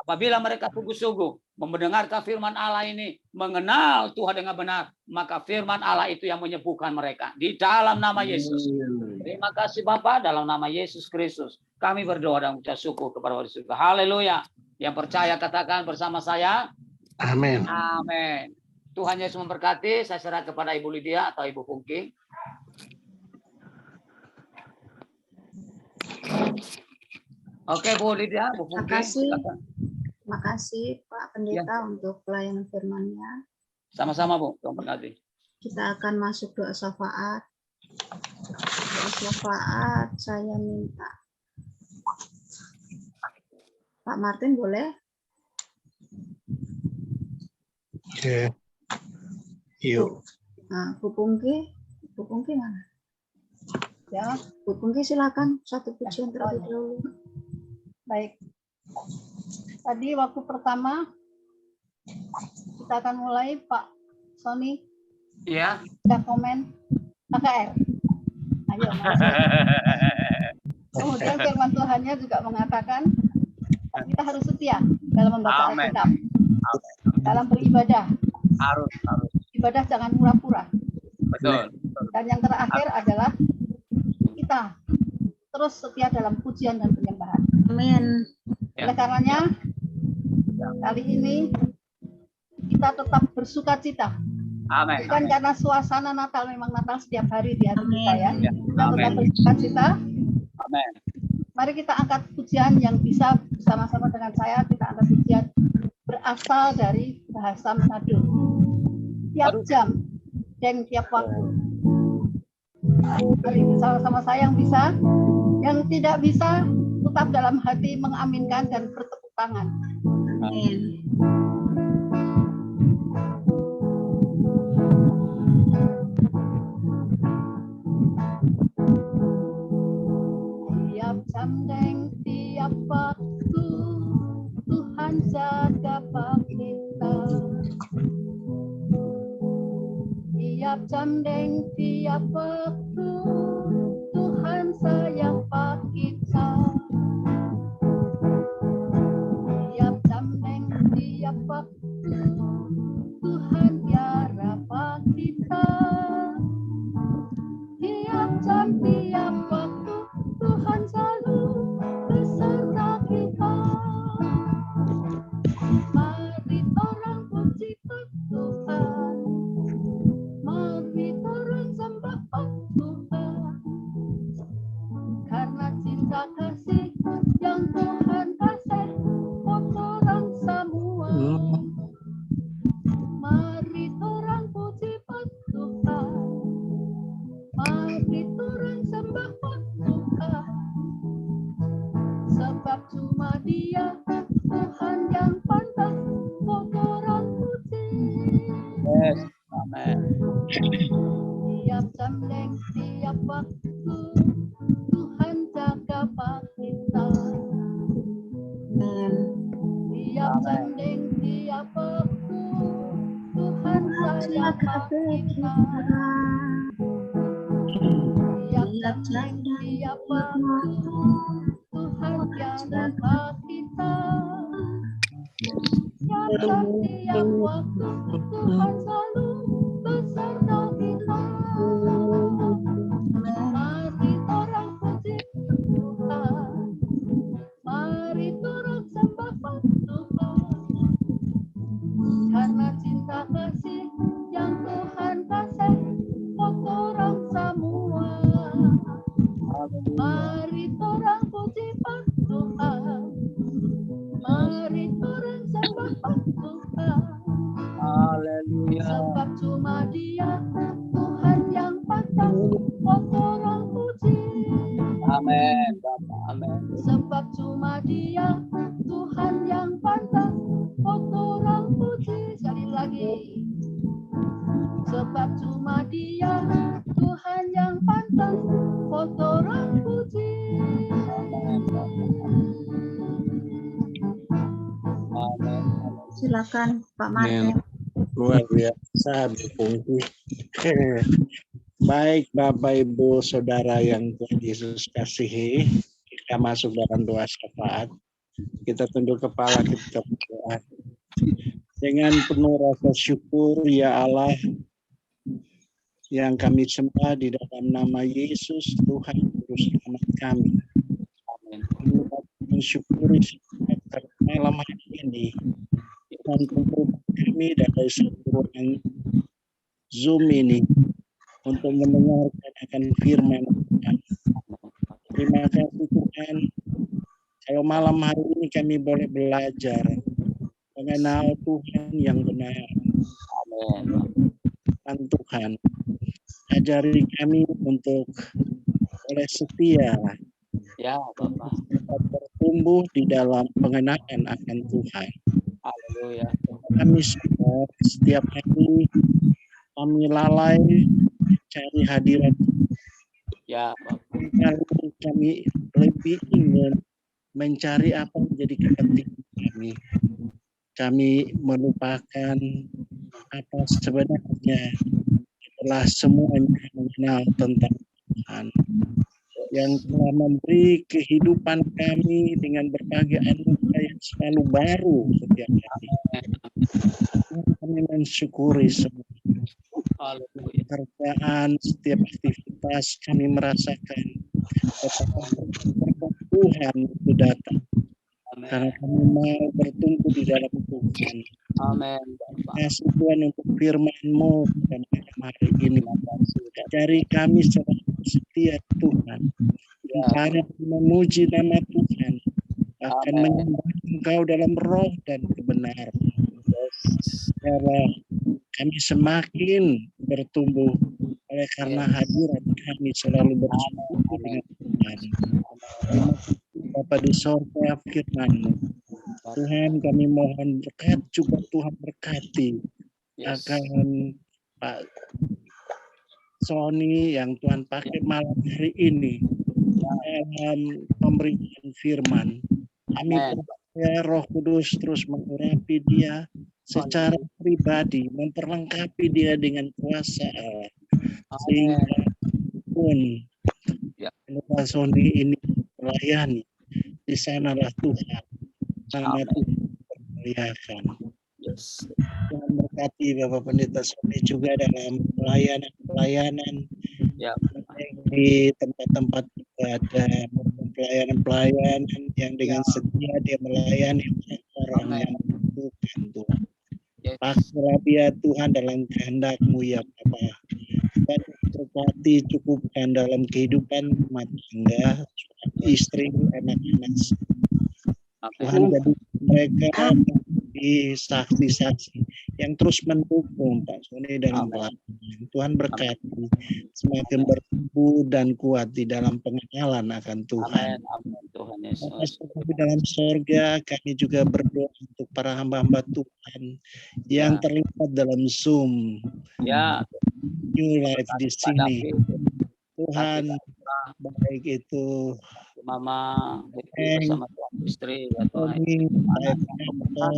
apabila mereka sungguh-sungguh mendengarkan firman Allah ini, mengenal Tuhan dengan benar, maka firman Allah itu yang menyembuhkan mereka. Di dalam nama Yesus. Terima kasih Bapa, dalam nama Yesus Kristus. Kami berdoa dan ucap syukur kepada Allah surga. Haleluya. Yang percaya katakan bersama saya. Amin. Amin. Tuhan Yesus memberkati. Saya serah kepada Ibu Lydia atau Ibu Pungki. Oke Bu Lydia, Bu Pungki. Terima kasih Pak Pendeta untuk pelayanan firman-Nya. Sama-sama Bu, Tuhan berkati. Kita akan masuk doa syafaat. Doa syafaat saya minta. Pak Martin boleh? Oke. Yuk. Nah, Bu Pungki mana? Ya, Bu Pungki silakan satu pujian terlebih dahulu. Baik. Tadi waktu pertama kita akan mulai Pak Sony. Iya. Sudah komen KKR. Ayo masuk. Kemudian firman Tuhannya juga mengatakan kita harus setia dalam membaca Alkitab, dalam beribadah. Harus. Ibadah jangan pura-pura. Betul. Dan yang terakhir adalah kita terus setia dalam pujian dan penyembahan. Amin. Oleh karenanya kali ini kita tetap bersuka cita. Amin. Bukan karena suasana Natal, memang Natal setiap hari di hati kita ya. Kita tetap Amin. bersuka cita. Amin. Mari kita angkat pujian yang bisa bersama-sama dengan saya. Kita angkat pujian berasal dari bahasa Manado. Tiap jam dan tiap waktu. Mari bersama-sama saya yang bisa, yang tidak bisa tetap dalam hati mengaminkan dan bertepuk tangan. Amin. Tiap jam dan tiap waktu Tuhan jaga kita. Tiap jam dan tiap waktu Tuhan sayang kita. Tiap jam dan tiap waktu Tuhan biara kita. Tiap jam tiap waktu Tuhan selalu beserta kita. Mari orang puji Tuhan, mari orang sembah Tuhan, karena cinta kasih yang Tuhan kasih buat orang semua. Mari orang puji Tuhan, mari orang sembah Tuhan, sebab cuma Dia Tuhan yang pantas buat orang puji. Yes. Amin. Tiap jam dan tiap waktu Tuhan jaga kita. Tiap jam dan tiap waktu Tuhan sayang kita. Tiap jam dan tiap waktu Tuhan jaga kita. Tiap jam tiap waktu Tuhan selalu beserta kita. Mari orang puji Tuhan, mari orang sembah Tuhan, karena cinta kasih yang Tuhan kasih buat orang semua. cuma Dia Tuhan yang pantas untuk orang puji. Amin, Bapak. Amin. Sebab cuma Dia Tuhan yang pantas untuk orang puji. Sekali lagi. Sebab cuma Dia Tuhan yang pantas untuk orang puji. Amin. Silakan Pak Martin. Luar biasa, Bu Pungki. Baik Bapak Ibu Saudara yang Tuhan Yesus kasihi, kita masuk dalam doa syafaat. Kita tunduk kepala, kita berdoa. Dengan penuh rasa syukur, ya Allah, yang kami sembah di dalam nama Yesus, Tuhan Juru Selamat kami. Amin. Kami mensyukuri malam hari ini, Tuhan kumpul kami dari ruangan Zoom ini untuk mendengarkan akan firman Tuhan. Terima kasih Tuhan, kalau malam hari ini kami boleh belajar mengenal Tuhan yang benar. Amin. Dan Tuhan, ajari kami untuk oleh setia Ya, Bapak. bertumbuh di dalam pengenalan akan Tuhan. Haleluya. Kami sadar setiap hari kami lalai cari hadirat. Ya, Bapak. Kami lebih ingin mencari apa yang menjadi kepentingan kami. Kami melupakan apa sebenarnya telah semuanya mengenal tentang Tuhan yang telah memberi kehidupan kami dengan berbagai anugerah yang selalu baru setiap hari. Kami mensyukuri semua Haleluya. pekerjaan, setiap aktivitas kami merasakan betapa berkat Tuhan itu datang. Karena Amin. kami mau bertumbuh di dalam Tuhan. Amin, Bapak. Kasih Tuhan untuk firman-Mu pada malam hari ini. Dari kami selalu setia Tuhan. Cara memuji nama Tuhan akan Amin. menyembah Engkau dalam roh dan kebenaran. Cara kami semakin bertumbuh oleh karena hadirat kami selalu bersekutu dengan Tuhan. Terima kasih Bapa di sorga firman-Mu. Tuhan kami mohon berkat juga Tuhan berkati Yes. akan Pak Sony yang Tuhan pakai malam hari ini dalam pemberian firman. Kami Amin. percaya Roh Kudus terus mengurapi dia secara pribadi, memperlengkapi dia dengan kuasa Allah. Sehingga pun Ya. Pak Sony ini melayani, di sanalah Tuhan. Nama Amin. Tuhan dipermuliakan. Yes. Tuhan berkati Bapak Pendeta Sony juga dalam pelayanan Ya. di tempat-tempat ada pelayanan-pelayanan yang dengan setia dia melayani orang Amin. yang membutuhkan Tuhan. Yes. Pakailah dia Tuhan dalam kehendak-Mu ya Bapa. Dan berkati cukupkan dalam kehidupan rumah tangga, istri, anak-anak. Tuhan Amin. jadi mereka di saksi-saksi yang terus mendukung Pak Sony dalam Amin. pelayanan. Tuhan berkati semakin bertumbuh dan kuat di dalam pengenalan akan Tuhan. Amin. Amin. Tuhan Bapa Yesus. di dalam sorga, kami juga berdoa untuk para hamba-hamba Tuhan yang terlibat dalam Zoom, Ya. New Life di sini. David, Tuhan, baik itu Mama bersama istri ya Tuhan. Tony, baik Anton,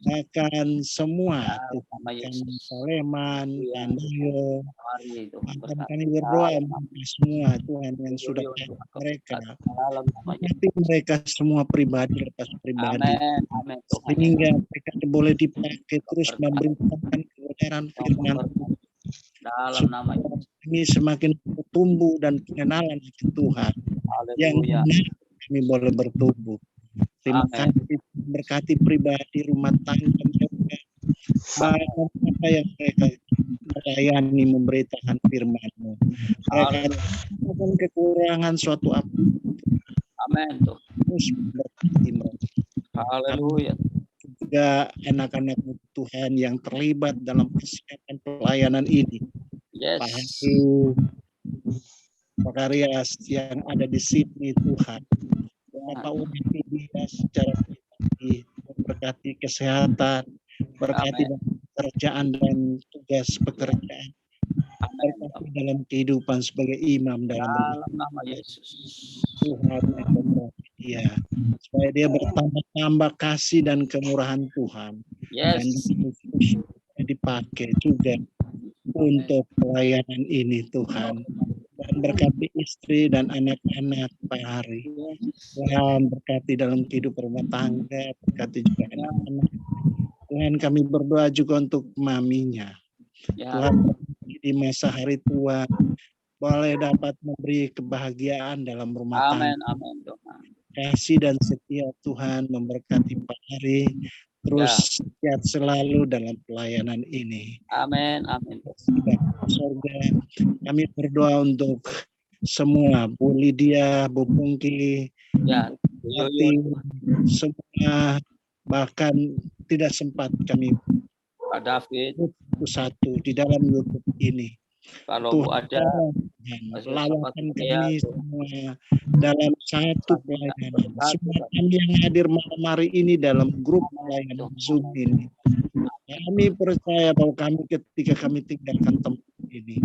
akan semua Nama Tuhan Yesus. Saleman, Tandayo, Mari Tuhan berkati. kami berdoa untuk semua Tuhan yang sudah mereka, Dalam nama Yesus. tapi mereka semua pribadi lepas pribadi, Amin. Amin Tuhan. sehingga mereka boleh dipakai terus memberitakan kebenaran firman Dalam nama Yesus. ini semakin bertumbuh dan pengenalan akan Tuhan yang Haleluya. benar kami boleh bertumbuh. Terima Amin. kasih berkati pribadi rumah tangga mereka, apa yang mereka melayani memberitakan firman-Mu. Mereka akan kekurangan suatu apa Amin Tuhan. terus berkati mereka. Haleluya. juga anak-anak Tuhan yang terlibat dalam kesehatan pelayanan ini. Pak Yes. Haru, Pak Karyas yang ada di sini Tuhan. Bapak uji dia secara pribadi, berkati kesehatan, berkati dalam pekerjaan dan tugas pekerjaan, berkati dalam kehidupan sebagai imam dalam nama Yesus. Tuhan yang memberkati dia, supaya dia bertambah-tambah kasih dan kemurahan Tuhan, dan Yes. dipakai juga untuk pelayanan ini Tuhan. Dan berkati istri dan anak-anak Pak Hari. Tuhan berkati dalam kehidupan rumah tangga, berkati juga anak-anak. Tuhan kami berdoa juga untuk maminya. Tuhan di masa hari tua boleh dapat memberi kebahagiaan dalam rumah tangga. Amin. Kasih dan setia Tuhan memberkati Pak Hari. Terus sehat selalu dalam pelayanan ini. Amin. Surga, kami berdoa untuk semua, Bu Lydia, Bu Pungki, semua, bahkan tidak sempat kami Pak David satu di dalam YouTube ini. Kalau Tuhan ada lawakan kami semua dalam satu pelayanan. Semua kami yang hadir malam hari ini dalam grup pelayanan Zoom ini. Kami percaya bahwa kami ketika kami tinggalkan tempat ini,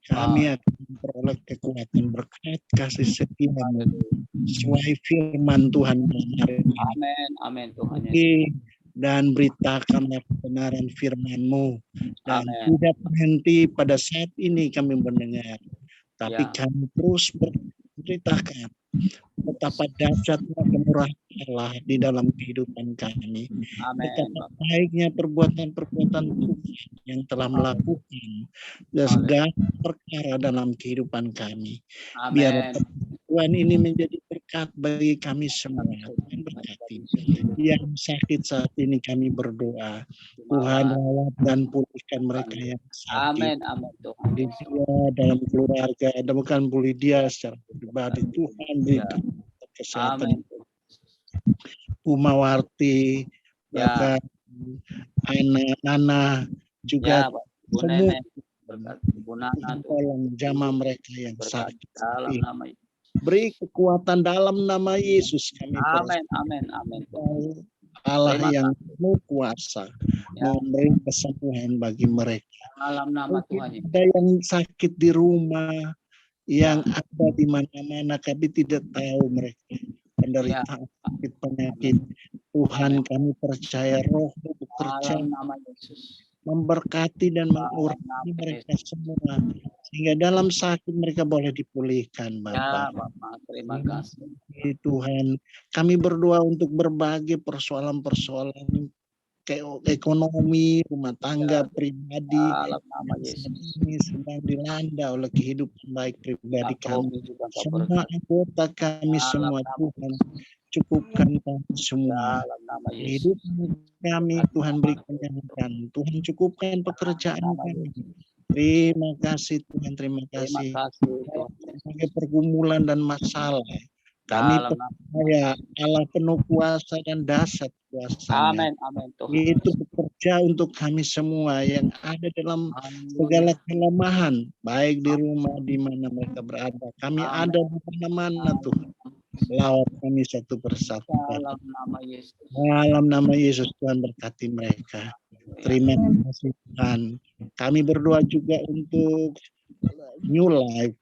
kami akan memperoleh kekuatan berkat kasih setia-Mu sesuai firman Tuhan malam hari ini. Amin Tuhan. Dan beritakanlah kebenaran firman-Mu, dan tidak berhenti pada saat ini kami mendengar, tapi kami terus beritakan betapa dahsyatnya kemurahan Allah di dalam kehidupan kami, betapa baiknya perbuatan-perbuatan Tuhan yang telah melakukan segala perkara dalam kehidupan kami. Biar Tuhan ini menjadi berkat bagi kami semua. Tuhan berkati. Yang sakit saat ini kami berdoa, Tuhan rawat dan pulihkan mereka yang sakit. Amin Tuhan. Dia dalam keluarga, dan bukan Bu Lydia secara pribadi, Tuhan berikan kesehatan. Bu Mawarti, bahkan anak-anak juga semua. Tolong jamaah mereka yang sakit. Beri kekuatan dalam nama Yesus kami. Amin. Allah yang penuh kuasa memberi kesembuhan bagi mereka. Dalam nama Tuhan. Ada yang sakit di rumah, yang ada di mana-mana, tapi tidak tahu mereka penderitaan sakit penyakit. Tuhan kami percaya Roh bekerja memberkati dan mengurapi mereka semua, sehingga dalam sakit mereka boleh dipulihkan, Bapak. Terima kasih. Tuhan, kami berdoa untuk berbagai persoalan-persoalan ekonomi, rumah tangga, pribadi, ini sedang dilanda oleh kehidupan baik pribadi kami. Semua anggota kami semua, Tuhan, cukupkan kami semua. Kehidupan kami, Tuhan beri kenyamanan. Tuhan cukupkan pekerjaan kami. Terima kasih Tuhan, terima kasih. Sebagai pergumulan dan masalah, kami percaya Allah penuh kuasa dan dahsyat kuasa-Nya. Amin Tuhan. Itu bekerja untuk kami semua yang ada dalam segala kelemahan, baik di rumah di mana mereka berada. Kami ada di mana-mana Tuhan. Lawat kami satu persatu. Dalam nama Yesus Tuhan berkati mereka. Terima kasih Tuhan. Kami berdoa juga untuk New Life,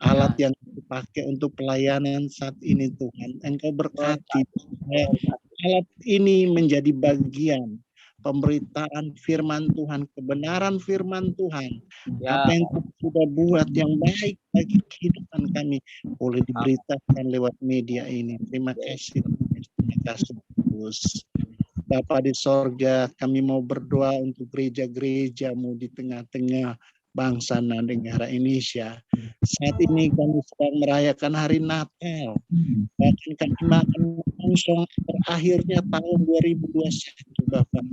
alat yang dipakai untuk pelayanan saat ini Tuhan. Engkau berkati alat ini menjadi bagian pemberitaan firman Tuhan, kebenaran firman Tuhan. Apa yang sudah buat yang baik bagi kehidupan kami boleh diberitakan lewat media ini. Terima kasih. Terima kasih Yesus. Bapa di sorga, kami mau berdoa untuk gereja-gereja-Mu di tengah-tengah bangsa dan negara Indonesia. Saat ini kami sedang merayakan hari Natal. Bahkan kami akan langsung berakhirnya tahun 2021, Bapak.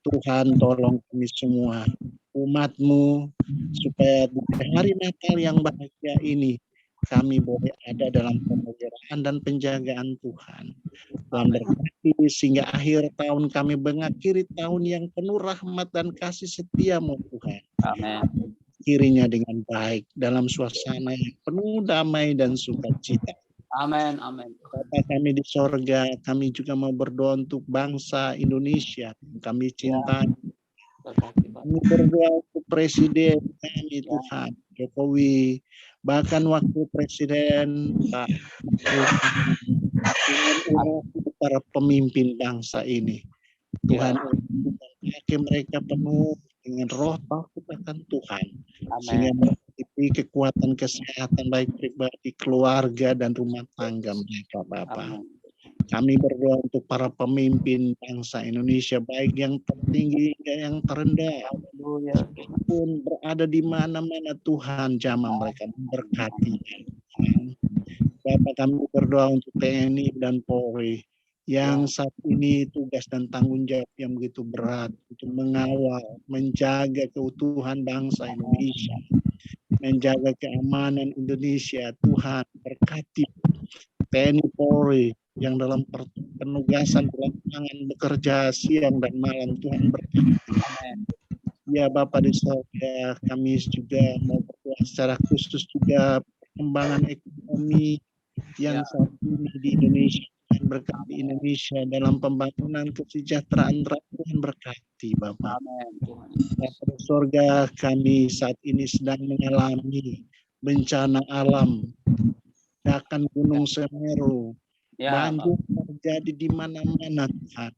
Tuhan tolong kami semua, umat-Mu, supaya di hari Natal yang bahagia ini kami boleh ada dalam pemeliharaan dan penjagaan Tuhan. Tuhan berkati sehingga akhir tahun kami mengakhiri tahun yang penuh rahmat dan kasih setia-Mu Tuhan. Amin. Kirinya dengan baik dalam suasana yang penuh damai dan sukacita. Amin. Amin. Bapa kami di sorga, kami juga mau berdoa untuk bangsa Indonesia. Kami cintai. Berkati, Bapak. Kami berdoa untuk Presiden kami Tuhan Jokowi, bahkan Wakil Presiden Pak para pemimpin bangsa ini. Tuhan, pakai mereka penuh dengan roh takut akan Tuhan, sehingga Amin. memiliki kekuatan kesehatan baik pribadi, keluarga, dan rumah tangga mereka, Bapak. Amin. Kami berdoa untuk para pemimpin bangsa Indonesia, baik yang tertinggi hingga yang terendah, Haleluya. pun berada di mana-mana Tuhan jamah mereka memberkati. Bapak, kami berdoa untuk TNI dan Polri yang saat ini tugas dan tanggung jawab yang begitu berat untuk mengawal, menjaga keutuhan bangsa Indonesia, menjaga keamanan Indonesia. Tuhan berkati TNI Polri yang dalam penugasan lapangan bekerja siang dan malam. Tuhan berkati. Ya Bapak di sorga, kami juga mau berdoa secara khusus juga perkembangan ekonomi yang saat ini di Indonesia. Tuhan berkati Indonesia dalam pembangunan kesejahteraan rakyat. Tuhan berkati Bapak. Amin. Tuhan. Bapak di sorga, kami saat ini sedang mengalami bencana alam, ledakan Gunung Semeru, Ya, banjir terjadi di mana-mana Tuhan.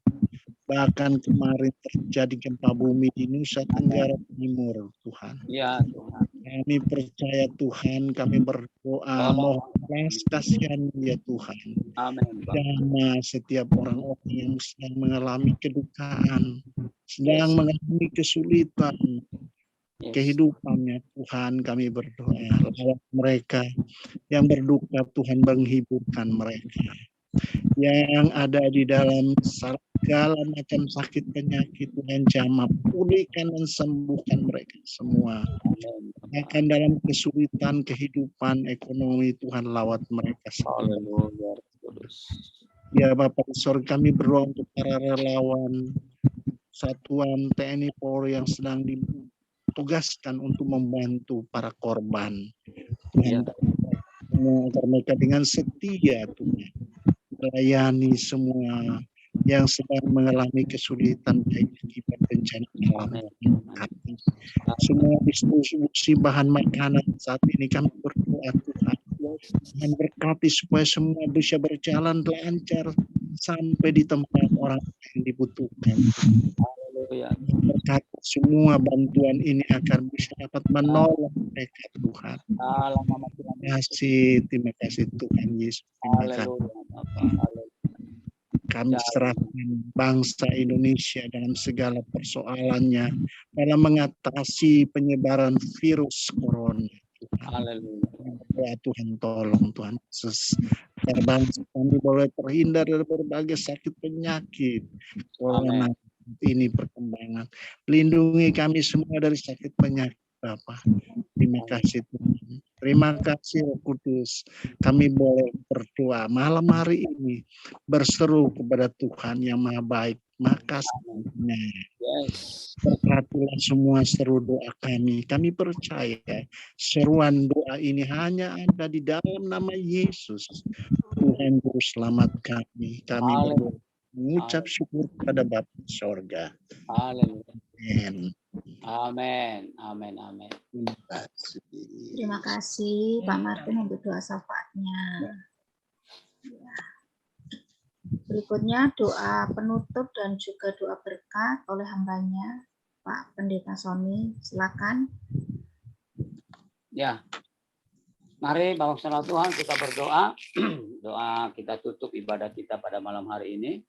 Bahkan kemarin terjadi gempa bumi di Nusa Tenggara Timur Tuhan. ya Tuhan. Kami percaya Tuhan, kami berdoa mohon belas kasihan ya Tuhan. Amin. Bapak. Jamah setiap orang-orang yang sedang mengalami kedukaan, sedang mengalami kesulitan Yes. kehidupannya Tuhan, kami berdoa lewat mereka yang berduka, Tuhan menghiburkan mereka yang ada di dalam segala macam sakit penyakit. Tuhan jamah pulihkan dan sembuhkan mereka semua. Amin. Bahkan dalam kesulitan kehidupan ekonomi, Tuhan lawat mereka semua. Haleluya. Kudus. Ya Bapak di sorga, kami berdoa untuk para relawan satuan TNI Polri yang sedang ditugaskan untuk membantu para korban. Tuhan, agar mereka dengan setia Tuhan melayani semua yang sedang mengalami kesulitan baik akibat bencana alam. Semua distribusi bahan makanan saat ini kami berdoa Tuhan. Tuhan berkati supaya semua bisa berjalan lancar sampai di tempat orang yang dibutuhkan. Haleluya. Berkati semua bantuan ini akan bisa dapat menolong mereka Tuhan. Dalam nama Tuhan. Terima kasih Tuhan Yesus. Terima kasih. Haleluya. Bapak. Haleluya. Kami serahkan bangsa Indonesia dalam segala persoalannya dalam mengatasi penyebaran virus corona. Haleluya. Ya Tuhan, tolong Tuhan Yesus agar bangsa kami boleh terhindar dari berbagai sakit penyakit corona ini perkembangan. Lindungi kami semua dari sakit penyakit Bapak. Terima kasih Tuhan. Terima kasih Roh Kudus. Kami boleh berdoa malam hari ini berseru kepada Tuhan yang Maha Baik. Makasihnya. Yes. Berkatilah semua seru doa kami. Kami percaya seruan doa ini hanya ada di dalam nama Yesus. Tuhan Juru Selamat kami. Kami berdoa mengucap syukur kepada Bapa di sorga. Haleluya. Amin. Amin. Amin. Amin. Terima kasih. Terima kasih Pak Martin untuk doa syafaatnya. Ya. Berikutnya doa penutup dan juga doa berkat oleh hambanya Pak Pendeta Sony. Silakan. Ya. Mari bangsa Tuhan kita berdoa. Doa kita tutup ibadah kita pada malam hari ini.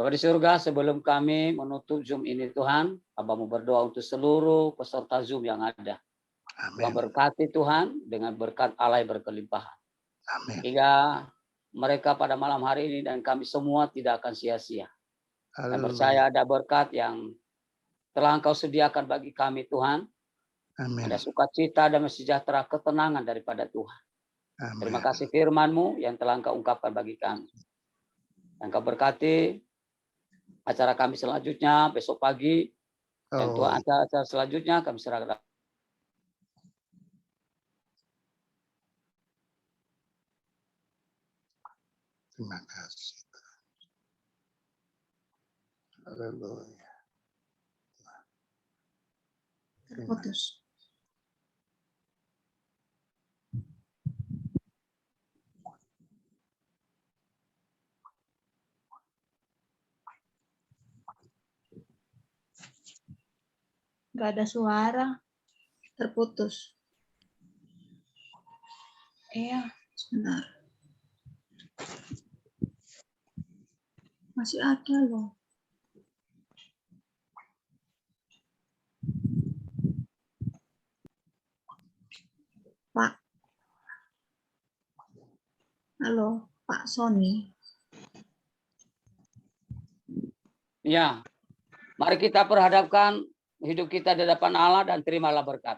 Bapak di surga, sebelum kami menutup Zoom ini Tuhan, Abah mau berdoa untuk seluruh peserta Zoom yang ada. Tuhan berkati Tuhan dengan berkat Allah yang berkelimpahan. Amin. Hingga mereka pada malam hari ini dan kami semua tidak akan sia-sia. Saya percaya ada berkat yang telah Engkau sediakan bagi kami Tuhan. Amin. Ada sukacita, damai sejahtera, ketenangan daripada Tuhan. Amin. Terima kasih firman-Mu yang telah Engkau ungkapkan bagi kami. Engkau berkati acara kami selanjutnya besok pagi. Dan Tuhan acara selanjutnya kami serahkan. Terima kasih. Haleluya. Terputus. Nggak ada suara. Terputus. Iya, sebentar. Masih ada loh. Pak. Halo, Pak Sony. Ya, mari kita perhadapkan hidup kita di hadapan Allah dan terimalah berkat.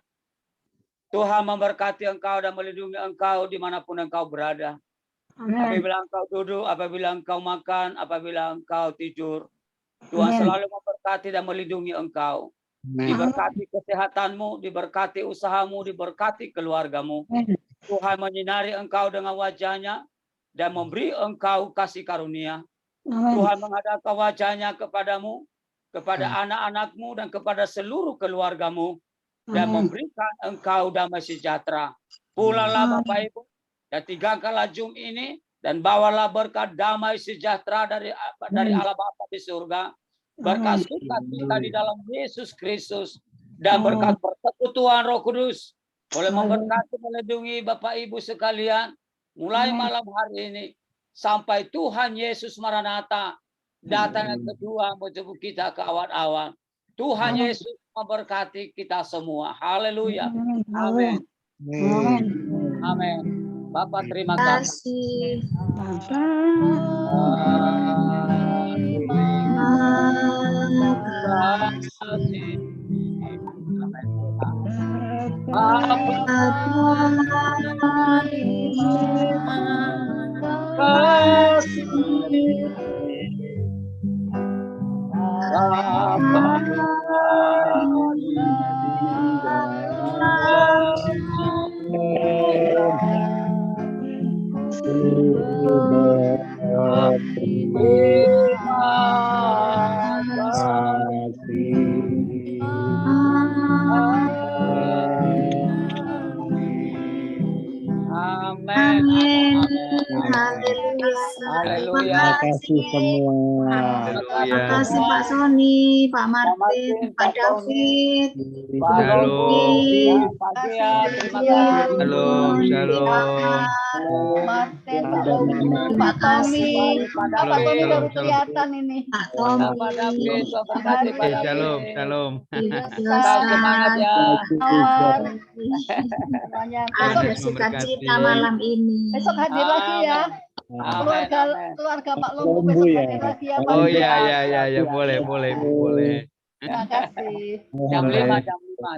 Tuhan memberkati engkau dan melindungi engkau dimanapun engkau berada. Apabila engkau duduk, apabila engkau makan, apabila engkau tidur. Tuhan selalu memberkati dan melindungi engkau. Diberkati kesehatanmu, diberkati usahamu, diberkati keluargamu. Tuhan menyinari engkau dengan wajahnya dan memberi engkau kasih karunia. Tuhan menghadapkan wajahnya kepadamu, kepada anak-anakmu dan kepada seluruh keluargamu dan memberikan engkau damai sejahtera. Pulanglah Bapak Ibu dan tinggalkanlah Zoom ini dan bawalah berkat damai sejahtera dari Allah Bapa di surga. Berkat sukacita di dalam Yesus Kristus dan berkat persekutuan Roh Kudus boleh memberkati melindungi Bapak Ibu sekalian mulai malam hari ini sampai Tuhan Yesus Maranatha datang yang kedua menjemput kita ke awan-awan. Tuhan Yesus memberkati kita semua. Haleluya. Amin. Amin. Bapak terima kasih. Terima kasih semua. Terima kasih Pak Sony, Pak Martin, Pak David, Pak Robi, Pak Dia, terima kasih. Shalom, shalom. Martin, Pak Tommy, Pak Tommy baru kelihatan ini. Pak Tommy. Pak David, berkati Pak David. Shalom, shalom. Semangat ya. Semuanya. Ada sukacita malam ini. Besok hadir lagi ya. Keluarga Pak Lumbu besok hadir lagi ya. Oh iya, boleh. Terima kasih. Jam 5.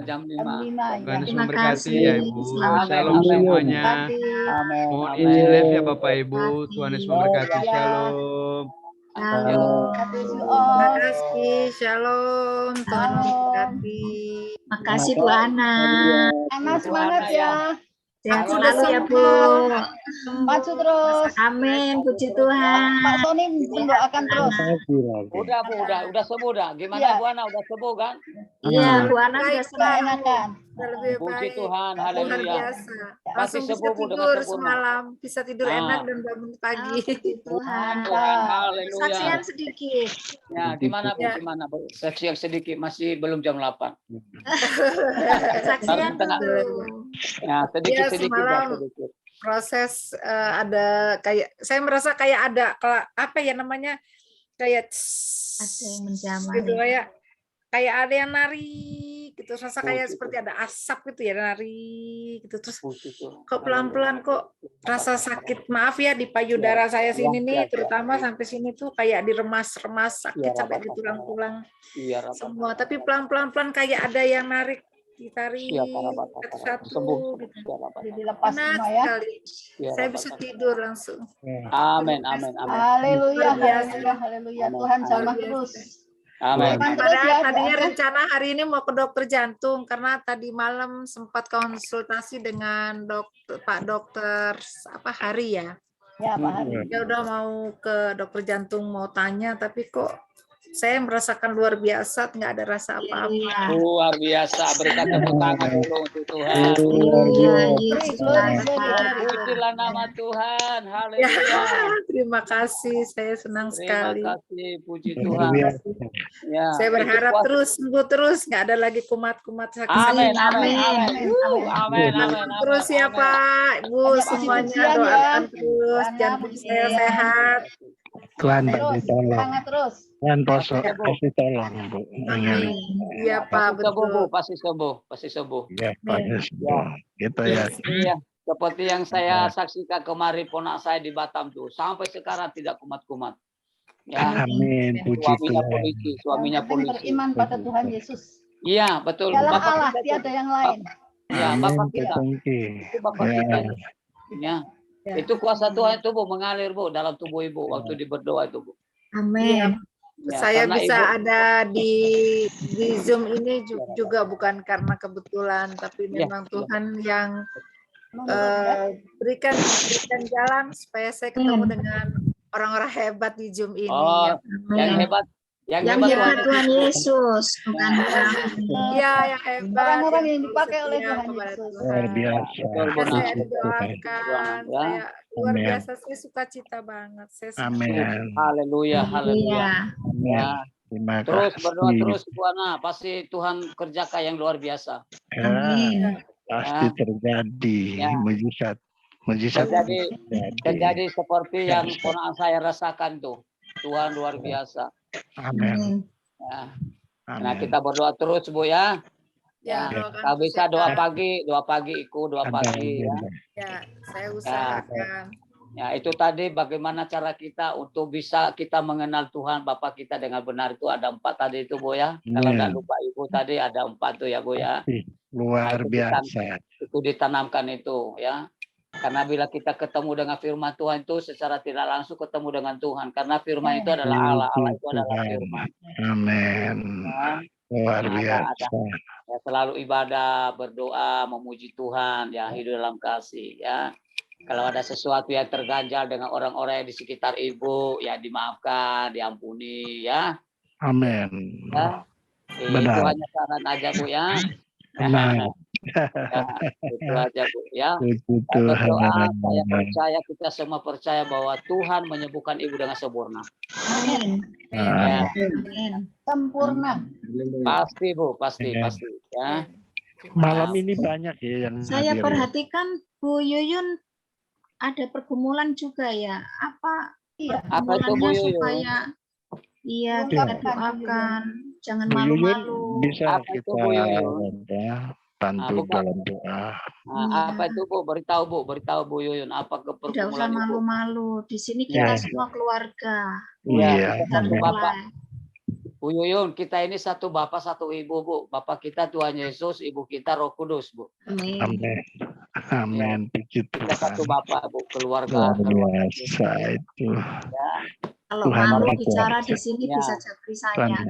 Jam 5 Tuhan ya. Yesus memberkati ya Ibu. Selamat Shalom semuanya. Amin. Mohon izin live ya Bapak Ibu. Tuhan Yesus memberkati. Shalom. Terima kasih. Shalom. Tuhan memberkati. Makasih Bu Ana. Ana semangat ya. Sehat selalu ya Bu. Maju terus. Amin. Puji Tuhan. Pak Sony mendoakan terus. Udah Bu, udah sembuh dah. Gimana Ya. Bu Ana, udah sembuh kan? Iya, Bu Ana sudah Sudah sembuh. enakan. Lebih Puji baik. Tuhan, Luar haleluya. biasa. Pasti Langsung bisa sembuh, Bu, dengan tidur sempurna. semalam, bisa tidur enak dan bangun pagi. Tuhan. Tuhan, haleluya. Saksian sedikit. Ya, gimana Bu, Ya. gimana Bu? Seksi yang sedikit, masih belum jam 8. Saksian Tengah. dulu. Ya, sedikit-sedikit. semalam. sedikit. Proses ada kayak, saya merasa kayak ada apa ya namanya, kayak Ada yang menjamah. gitu kayak ada yang nari gitu, rasa kayak seperti ada asap gitu ya, nari gitu, terus Puji Tuhan. kok pelan-pelan kok rasa sakit, maaf ya, di payudara saya sini nih, terutama sampai sini tuh kayak diremas-remas sakit Ya, sampai di Bapak. tulang-tulang Iya, Bapak. semua, tapi pelan-pelan kayak ada yang narik ditarik Siap, para Bapak, para satu-satu sembuh. gitu. Siap, Bapak. Dilepas Enak semua ya. sekali. Siap, Saya Bapak. bisa tidur langsung. Amin, amin, amin. Haleluya, Luar biasa. haleluya, haleluya. Amin, Tuhan amin. jamah Luar terus. biasa. Amin. Firman amin. terus ya, Tadinya doanya. rencana hari ini mau ke dokter jantung karena tadi malam sempat konsultasi dengan Pak Dokter Hari ya. Ya, Pak Hari. Ya udah mau ke dokter jantung mau tanya tapi kok saya merasakan luar biasa, nggak ada rasa apa-apa. Luar biasa. Berikan tepuk tangan dulu untuk Tuhan. Glory, glory, glory. Pujilah nama Tuhan. Ya, Haleluya. terima kasih, saya senang Terima sekali. kasih. Puji Luar Tuhan. biasa. Ya, Saya itu berharap kuasa- terus sembuh terus, nggak ada lagi kumat-kumat sakit. Amin, amin, Amin, amin. amin. Amin, amin, Terus amin, ya amin. Pak, Ibu Banyak semuanya puji-pujian ya. doakan terus, Doanya, jantung saya puji-pujian. sehat. Tuhan Terus, bagi tolong. semangat terus. Tuhan kasih tolong, Bu. Amin. Iya Pak, Pasti sembuh, Bu. betul. Pasti sembuh. Pasti sembuh. Ya, Pak Yesus. Gitu ya. Iya. Seperti yang saya saksikan kemarin ponak saya di Batam tuh. Sampai sekarang tidak kumat-kumat. Ya. Amin. Puji Suaminya Tuhan. polisi. Suaminya Yang penting polisi. beriman pada Tuhan Yesus. Iya, betul. Dialah Bapak Allah, kita tiada tuh. yang lain. Ya, Amin. Bapak kita. Tungki. Itu Bapak Ya. kita. Ya. Ya. Itu kuasa Tuhan itu Bu mengalir Bu dalam tubuh Ibu waktu di berdoa itu Bu. Iya. Ya, Saya karena bisa Ibu- ada di Zoom ini juga bukan karena kebetulan, tapi Iya. memang Tuhan yang Menurut berikan jalan supaya saya ketemu dengan orang-orang hebat di Zoom ini. Oh, yang hebat. Yang hebat Tuhan Yesus, bukan Iya, yang hebat. Orang-orang yang selalu dipakai oleh setia Tuhan kepada Yesus. Tuhan. Luar biasa. Betul, Ya, benar. saya Puji Tuhan. doakan, Ya. saya luar Amin. biasa, saya sukacita banget. Saya senang. Amin. Haleluya, haleluya. Amin. Ya. Terima Terus berdoa kasih. terus Buana, pasti Tuhan kerjakan yang luar biasa. Ya, pasti terjadi Ya. mujizat. Mujizat Terjadi seperti yang ponakan saya rasakan tuh. Tuhan luar biasa. Amin. Ya. Amin. Nah, kita berdoa terus Bu ya. Ya, Ya. doakan Kalau bisa doa kesehatan. pagi ikut doa pagi ya. Ya, saya usahakan. Ya, itu tadi bagaimana cara kita untuk bisa kita mengenal Tuhan Bapa kita dengan benar itu ada 4 tadi itu Bu ya. Kalau Amin. enggak lupa Ibu tadi ada 4 tuh ya Bu ya. Luar Nah, biasa. Itu ditanamkan itu ya. Karena bila kita ketemu dengan firman Tuhan itu secara tidak langsung ketemu dengan Tuhan. Karena firman itu adalah Allah. Allah itu adalah firman. Amin. Ya. Luar Nah, biasa. Ya, selalu ibadah, berdoa, memuji Tuhan, ya hidup dalam kasih ya. Kalau ada sesuatu yang terganjal dengan orang-orang yang di sekitar Ibu, ya dimaafkan, diampuni ya. Amin. Ya. Itu Benar. hanya saran aja Bu ya. Benar. Ya, itu aja Bu ya. Puji Saya Tuhan. berdoa, saya percaya, kita semua percaya bahwa Tuhan menyembuhkan Ibu dengan sempurna. Ya, Sempurna. pasti Bu, pasti, Ya. pasti ya. Malam ini banyak ya yang Saya hadir. perhatikan Bu Yuyun ada pergumulan juga ya. Apa Iya. Apa itu Bu pergumulannya Yuyun? supaya iya Bu kita Yuyun. doakan, jangan Bu Yuyun malu-malu. bisa Apa itu, kita Bu Yuyun? bantu bukan. dalam doa. Nah, apa itu Bu? Beritahu Bu Yuyun, apa Tidak usah kepergumulan Ibu? malu-malu. Di sini kita Ya. semua keluarga. Iya, kita satu amin. Bapak. Bu Yuyun, kita ini satu Bapak, satu Ibu, Bu. Bapak kita Tuhan Yesus, Ibu kita Roh Kudus, Bu. Amin. Amin. Amin. Puji Kita Tuhan. satu Bapak, Bu, keluarga. Luar biasa itu. Kalau Tuhan malu luar bicara biasa. di sini Ya. bisa japri Tuhan saya.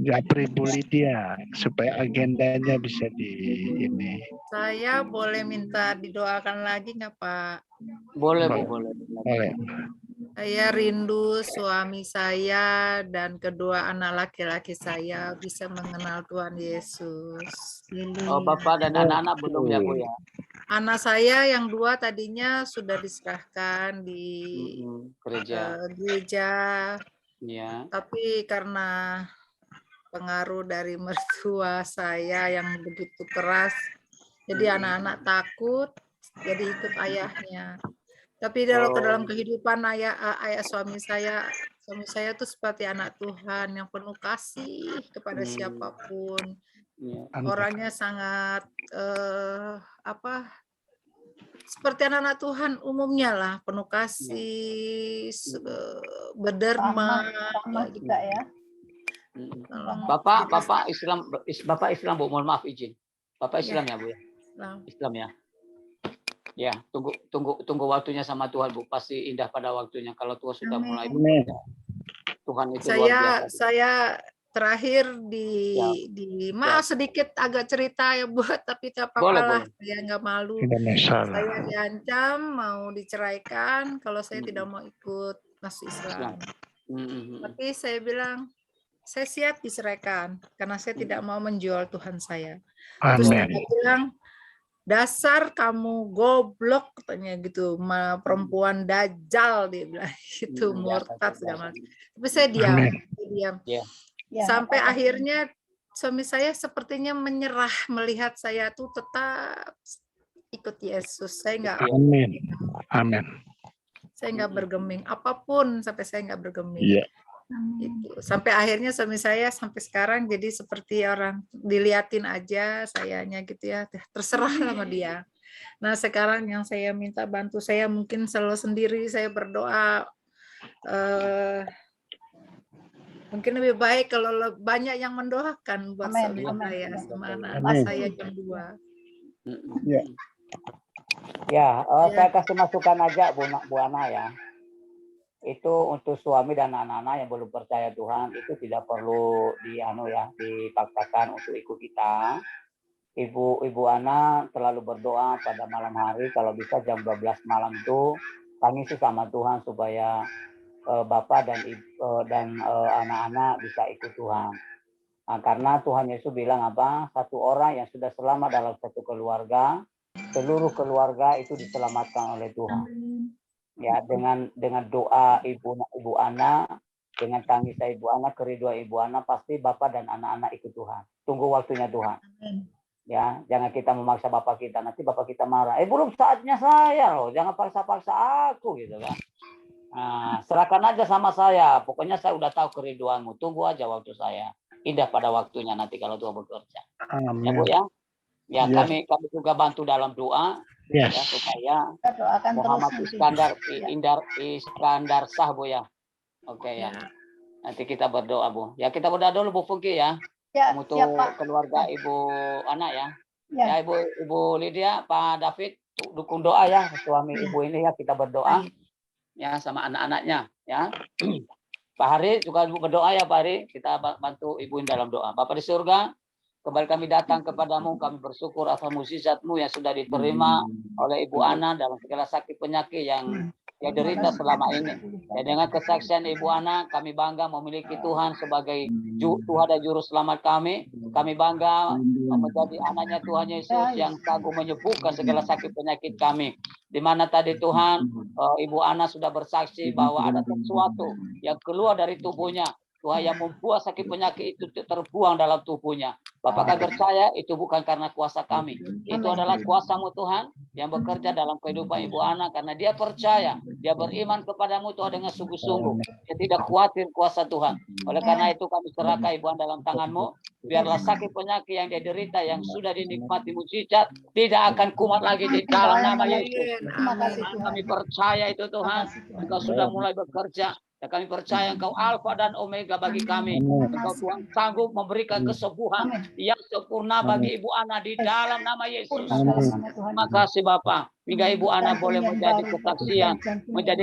japri Bu Lydia supaya agendanya bisa di ini. Saya boleh minta didoakan lagi nggak Pak? Boleh, Bu, boleh. Oleh. Saya rindu suami saya dan kedua anak laki-laki saya bisa mengenal Tuhan Yesus. Oh, Bapak dan anak-anak belum ya, Bu ya? Anak saya yang 2 tadinya sudah diserahkan di Gereja. gereja, Ya. tapi karena pengaruh dari mertua saya yang begitu keras, jadi anak-anak takut, jadi ikut ayahnya. Tapi ke dalam kehidupan ayah suami saya itu seperti anak Tuhan yang penuh kasih kepada siapapun. Ya. Orangnya sangat seperti anak-anak Tuhan umumnya lah, penuh kasih, berderma. Sama juga ya. Bapak Islam, Bu, mohon maaf izin. Bapak Iya. Islam ya Bu ya? Nah, Islam ya. Ya, tunggu waktunya sama Tuhan Bu. Pasti indah pada waktunya. Kalau Tuhan sudah Amin. mulai Amin. bekerja. Tuhan itu luar biasa. saya terakhir Ya. maaf sedikit agak cerita ya Bu, tapi tak Boleh, apa-apa lah, boleh. saya nggak malu. Tidak masalah. Saya diancam mau diceraikan kalau saya tidak mau ikut masuk Islam. Tapi saya bilang, saya siap diceraikan karena saya tidak mau menjual Tuhan saya. Terus Amin. dia bilang, dasar kamu goblok katanya gitu, perempuan dajal dia bilang gitu, murtad segala macam. Tapi saya diam, Amin. saya diam. Ya. Ya, Sampai apa-apa. akhirnya suami saya sepertinya menyerah melihat saya tuh tetap ikut Yesus. Saya nggak Amin. Amin. bergeming apapun, sampai saya nggak bergeming. Iya. Gitu. Sampai akhirnya suami saya sampai sekarang jadi seperti orang diliatin aja sayanya gitu ya, terserah sama dia. Nah sekarang yang saya minta bantu, saya mungkin selalu sendiri, saya berdoa mungkin lebih baik kalau banyak yang mendoakan buat Amin, suami amin. saya sama anak Amin. saya yang 2. Ya. Ya, saya kasih masukan aja Bu Ana ya. Itu untuk suami dan anak-anak yang belum percaya Tuhan itu tidak perlu dipaksakan untuk ikut kita. Ibu Ana terlalu berdoa pada malam hari, kalau bisa jam 12 malam itu tangisi sama Tuhan supaya Bapak dan anak-anak bisa ikut Tuhan. Nah, karena Tuhan Yesus bilang apa? Satu orang yang sudah selamat dalam satu keluarga, seluruh keluarga itu diselamatkan oleh Tuhan. Ya, dengan doa Ibu Ana, dengan tangis Ibu Ana, keriduan Ibu Ana, pasti Bapak dan anak-anak ikut Tuhan. Tunggu waktunya Tuhan. Ya, jangan kita memaksa Bapak kita, nanti Bapak kita marah. Belum saatnya saya loh, jangan paksa-paksa aku gitu kan. Nah, serahkan aja sama saya. Pokoknya saya udah tahu keriduanmu. Tunggu aja waktu saya. Indah pada waktunya nanti kalau Tuhan bekerja. Amin. Ya Bu ya. Ya, Yes. kami juga bantu dalam doa Yes. ya supaya Kita doakan Muhammad terus nanti. Iskandar sah Bu ya. Oke ya. Nanti kita berdoa Bu. Ya kita berdoa dulu Bu Funky ya. Ya, Untuk siap, Pak. keluarga Ibu Ana ya. Ya. Ya Ibu Lydia, Pak David dukung doa ya suami Ibu ini ya, kita berdoa ya sama anak-anaknya ya. Pak Hari juga berdoa ya Pak Hari, kita bantu Ibu dalam doa. Bapak di surga, kembali kami datang kepadamu, kami bersyukur atas mukjizat-Mu yang sudah diterima oleh Ibu Ana dalam segala sakit penyakit yang dia derita selama ini. Ya, dengan kesaksian Ibu Ana, kami bangga memiliki Tuhan sebagai Tuhan dan Juru Selamat kami. Kami bangga menjadi anaknya Tuhan Yesus yang sanggup menyembuhkan segala sakit penyakit kami. Di mana tadi Tuhan, Ibu Ana sudah bersaksi bahwa ada sesuatu yang keluar dari tubuhnya. Tuhan yang membuat sakit penyakit itu terbuang dalam tubuhnya. Bapak kami percaya itu bukan karena kuasa kami. Itu adalah kuasa-Mu Tuhan yang bekerja dalam kehidupan Ibu Ana karena dia percaya, dia beriman kepadamu Tuhan dengan sungguh-sungguh. Dia tidak khawatir kuasa Tuhan. Oleh karena itu kami serahkan Ibu Ana dalam tangan-Mu. Biarlah sakit penyakit yang dia derita yang sudah dinikmati mukjizat tidak akan kumat lagi di dalam nama Yesus. Terima kasih Tuhan. Kami percaya itu Tuhan. Engkau sudah mulai bekerja. Dan kami percaya Engkau Alfa dan Omega bagi kami. Engkau Tuhan sanggup memberikan kesembuhan yang sempurna bagi Ibu Ana di dalam nama Yesus. Terima kasih Bapak. Hingga Ibu Ana boleh menjadi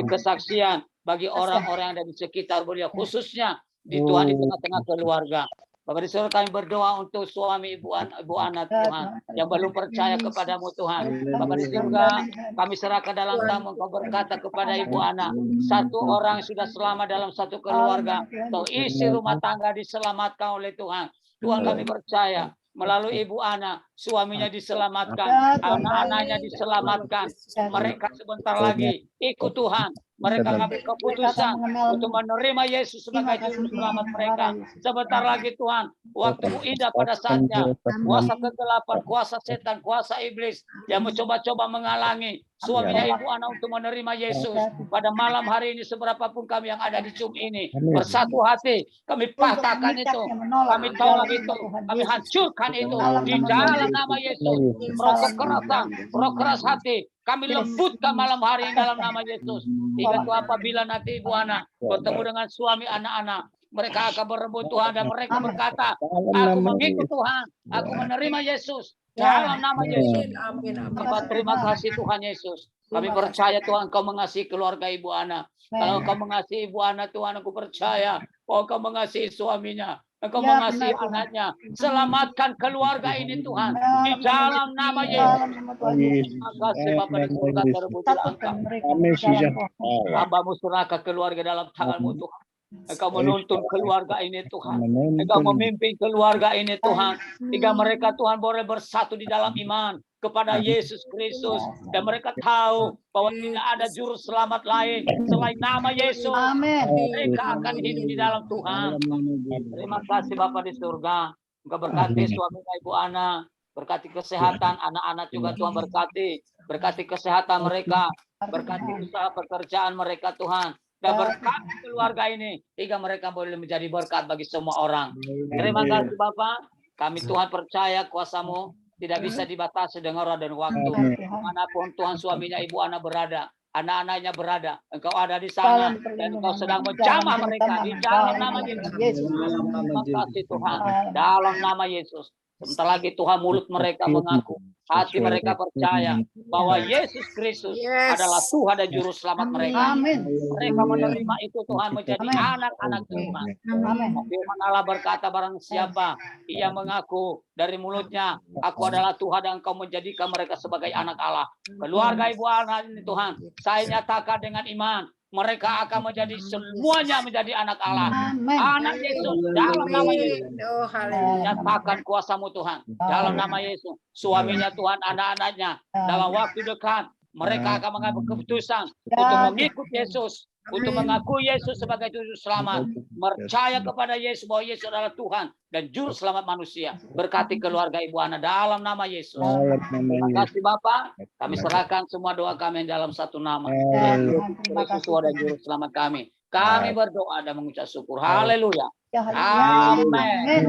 kesaksian bagi orang-orang yang ada di sekitar beliau. Khususnya di Tuhan di tengah-tengah keluarga. Bapak di surga kami berdoa untuk suami Ibu Ana Tuhan yang belum percaya kepadamu Tuhan. Bapak di surga kami serahkan dalam tangan Engkau berkata kepada Ibu Ana, satu orang sudah selamat dalam satu keluarga. Atau isi rumah tangga diselamatkan oleh Tuhan. Tuhan kami percaya melalui Ibu Ana, suaminya diselamatkan, anak-anaknya diselamatkan. Mereka sebentar lagi ikut Tuhan. Mereka mengambil keputusan untuk menerima Yesus sebagai juru selamat mereka. Sebentar lagi Tuhan, waktu indah pada saatnya. Kuasa kegelapan, kuasa setan, kuasa iblis yang mencoba-coba menghalangi suaminya Ibu Ana untuk menerima Yesus. Pada malam hari ini, seberapapun kami yang ada di Zoom ini, bersatu hati, kami patahkan itu. Kami tolak itu. Kami hancurkan itu. Di dalam nama Yesus. Roh kekerasan, roh keras hati, kami lembutkan malam hari ini dalam nama Yesus. Hingga itu apabila nanti Ibu Ana bertemu dengan suami anak-anak, mereka akan berebut Tuhan dan mereka berkata, aku mengikut Tuhan, aku menerima Yesus. Dalam nama Yesus. Amin. Bapak, terima kasih Tuhan Yesus. Kami percaya Tuhan Kau mengasihi keluarga Ibu Ana. Kalau Kau mengasihi Ibu Ana, Tuhan, aku percaya bahwa Kau mengasihi suaminya. Engkau Ya, mengasihi benar, Tuhan. anaknya. Selamatkan keluarga ini Tuhan. Di dalam nama Yesus. Terima kasih Bapak di surga, terpujilah Engkau. Kami sejak awal Hamba-Mu serahkan keluarga dalam tangan-Mu Tuhan. Engkau menuntun keluarga ini Tuhan. Engkau menonton memimpin keluarga ini Tuhan. Hingga mereka Tuhan boleh bersatu di dalam iman kepada Yesus Kristus. Dan mereka tahu bahwa tidak ada juru selamat lain selain nama Yesus. Amin. Mereka akan hidup di dalam Tuhan. Terima kasih Bapak di surga. Engkau berkati suaminya Ibu Ana. Berkati kesehatan anak-anak juga Tuhan berkati. Berkati kesehatan mereka. Berkati usaha pekerjaan mereka Tuhan. Dan berkati keluarga ini hingga mereka boleh menjadi berkat bagi semua orang. Terima kasih Bapak. Kami Tuhan percaya kuasa-Mu tidak bisa dibatasi dengan roh dan waktu. Manapun Tuhan suaminya Ibu Ana berada, anak-anaknya berada, Engkau ada di sana dan Engkau sedang menjamah mereka di dalam nama Yesus. Terima kasih Tuhan. Dalam nama Yesus. Sebentar lagi Tuhan mulut mereka mengaku, hati mereka percaya bahwa Yesus Kristus adalah Tuhan dan Juru Selamat mereka. Amin. Mereka menerima itu Tuhan menjadi anak-anak Tuhan. Amin. Firman Allah berkata, barang siapa ia mengaku dari mulutnya, aku adalah Tuhan, dan Engkau menjadikan mereka sebagai anak Allah. Keluarga Ibu Ana ini Tuhan, saya nyatakan dengan iman, mereka akan menjadi semuanya menjadi anak Allah. Amin. Anak Yesus dalam nama Yesus. Oh, haleluya. Nyatakan kuasa-Mu Tuhan dalam nama Yesus. Suaminya Tuhan, anak-anaknya dalam waktu dekat mereka akan mengambil keputusan untuk mengikut Yesus, untuk mengaku Yesus sebagai Juru Selamat, percaya kepada Yesus bahwa Yesus adalah Tuhan dan Juru Selamat manusia. Berkati keluarga Ibu Ana dalam nama Yesus. Terima kasih Bapak. Kami serahkan semua doa kami dalam satu nama. Yesus Tuhan dan Juru Selamat kami. Kami berdoa dan mengucap syukur. Haleluya. Ya, haleluya. Amin.